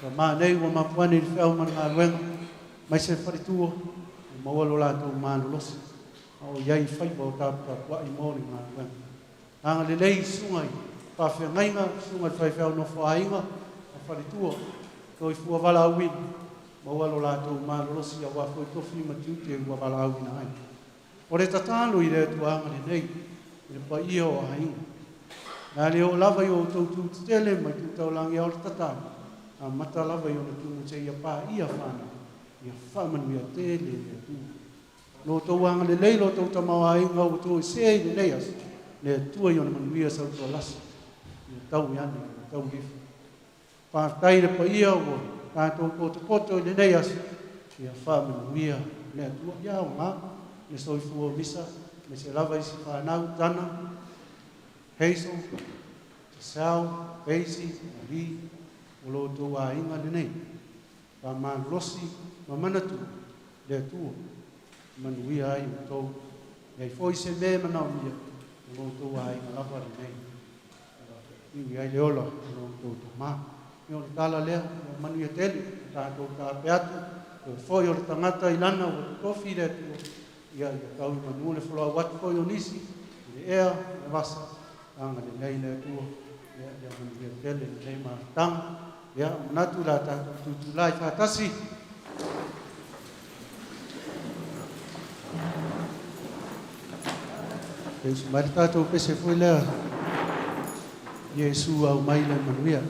Ka maa nei ua mapuane i whiau mana ngā luenga, mai se wharitua, i mawalo lātou mānu losi. O iai whai wau tāpua kua i mōri ngā luenga. Anga le nei sungai, pāwhia ngainga, sungai whai whiau no whainga, a wharitua, koi fua wala awini, mawalo lātou mānu losi, a wafoi tofi ma tiute ua wala awina ai. O le tatalo i le tua anga le nei, i le pa ia o hainga. Nā le o lava i o tautu tele, mai tu tau langi au le tatalo. A mata lava i o le tumu te ia pā ia whana, ia whamanu ia tele le tu. Lo tau anga le leilo tau tamau hainga o tau i se i le leias, le tua i o le manuia sau tua lasa. Ia tau i ane, tau hifu. Pātai le pa ia o, tātou poto i le leias, ia whamanu ia le tua ia o ngā. Le soifua Misa, me se lava i si whanau, Tana, Hazel, Tisau, Casey, Marie, o lo tō a inga le nei. Pa ma losi, ma manatu, le tua, manuia ai o tō. Iai foi se me manau ia, o lo tō a inga lava le nei. Iwi ai le ola, o lo tō tō mā. Io le tala lea, o manuia tele, tātou ka peatu, o foi o le tangata i lana, o le kofi le tua. Ia tau i manu le wholoa watu koi o nisi, le ea, le wasa, anga le nei le tua, ia manu ia tele, le nei ma tanga, ia manatu la tātou tutu lai whātasi. Jesu mai tātou pese fwoi lea, Jesu au mai le manuia.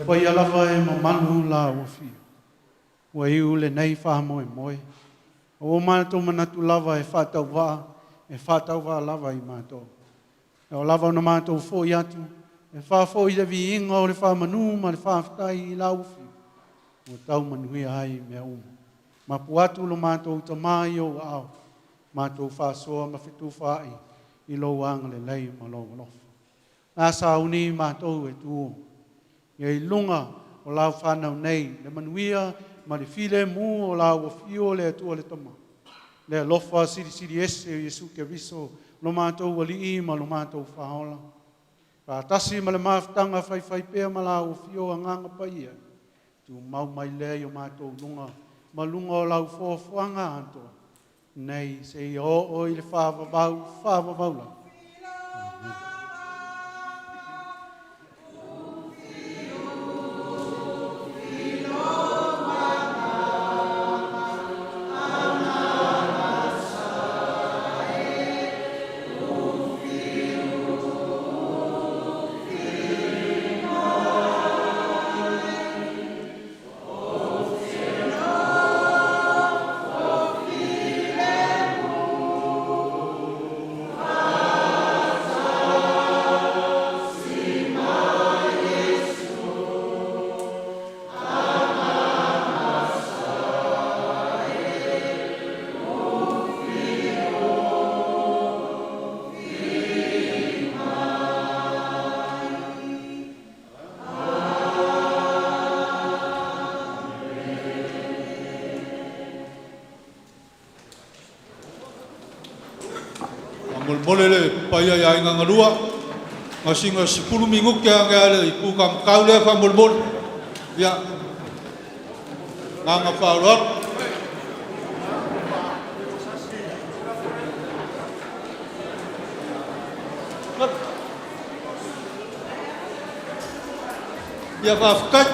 Pai alawa e mamanu la wafi. Ua iu le nei wha moe moe. O mātou manatu lava e whātau wā lava i mātou. E o lava o na mātou fōi atu. E whāfōi le vi inga o le whamanu ma le whāwhitai i la ufi. O tau manuia ai mea umu. Ma puatu lo mātou tamai o au. Mātou whāsoa ma whitu whai i lo anga le lei ma lo lofa. Nā sauni mātou e tuo. Ia i lunga o lau whanau nei, le manuia, ma le file mu o lau o fio le atua le tama. Le alofa siri ese o Jesu ke viso, lo mātou wali i ma lo mātou whaola. Pātasi ma le māwhtanga whai pēr ma lau o fio a nganga paia. Tu mau mai le o mātou lunga, ma lunga o lau fōwhanga anto. Nei se i o i le whāwavau la. Mole le paia ya inga ngarua ngasinga 10 minggu ke anga le ipu kam kau le fa molbol ya Nganga whauror. Ia whawhakai.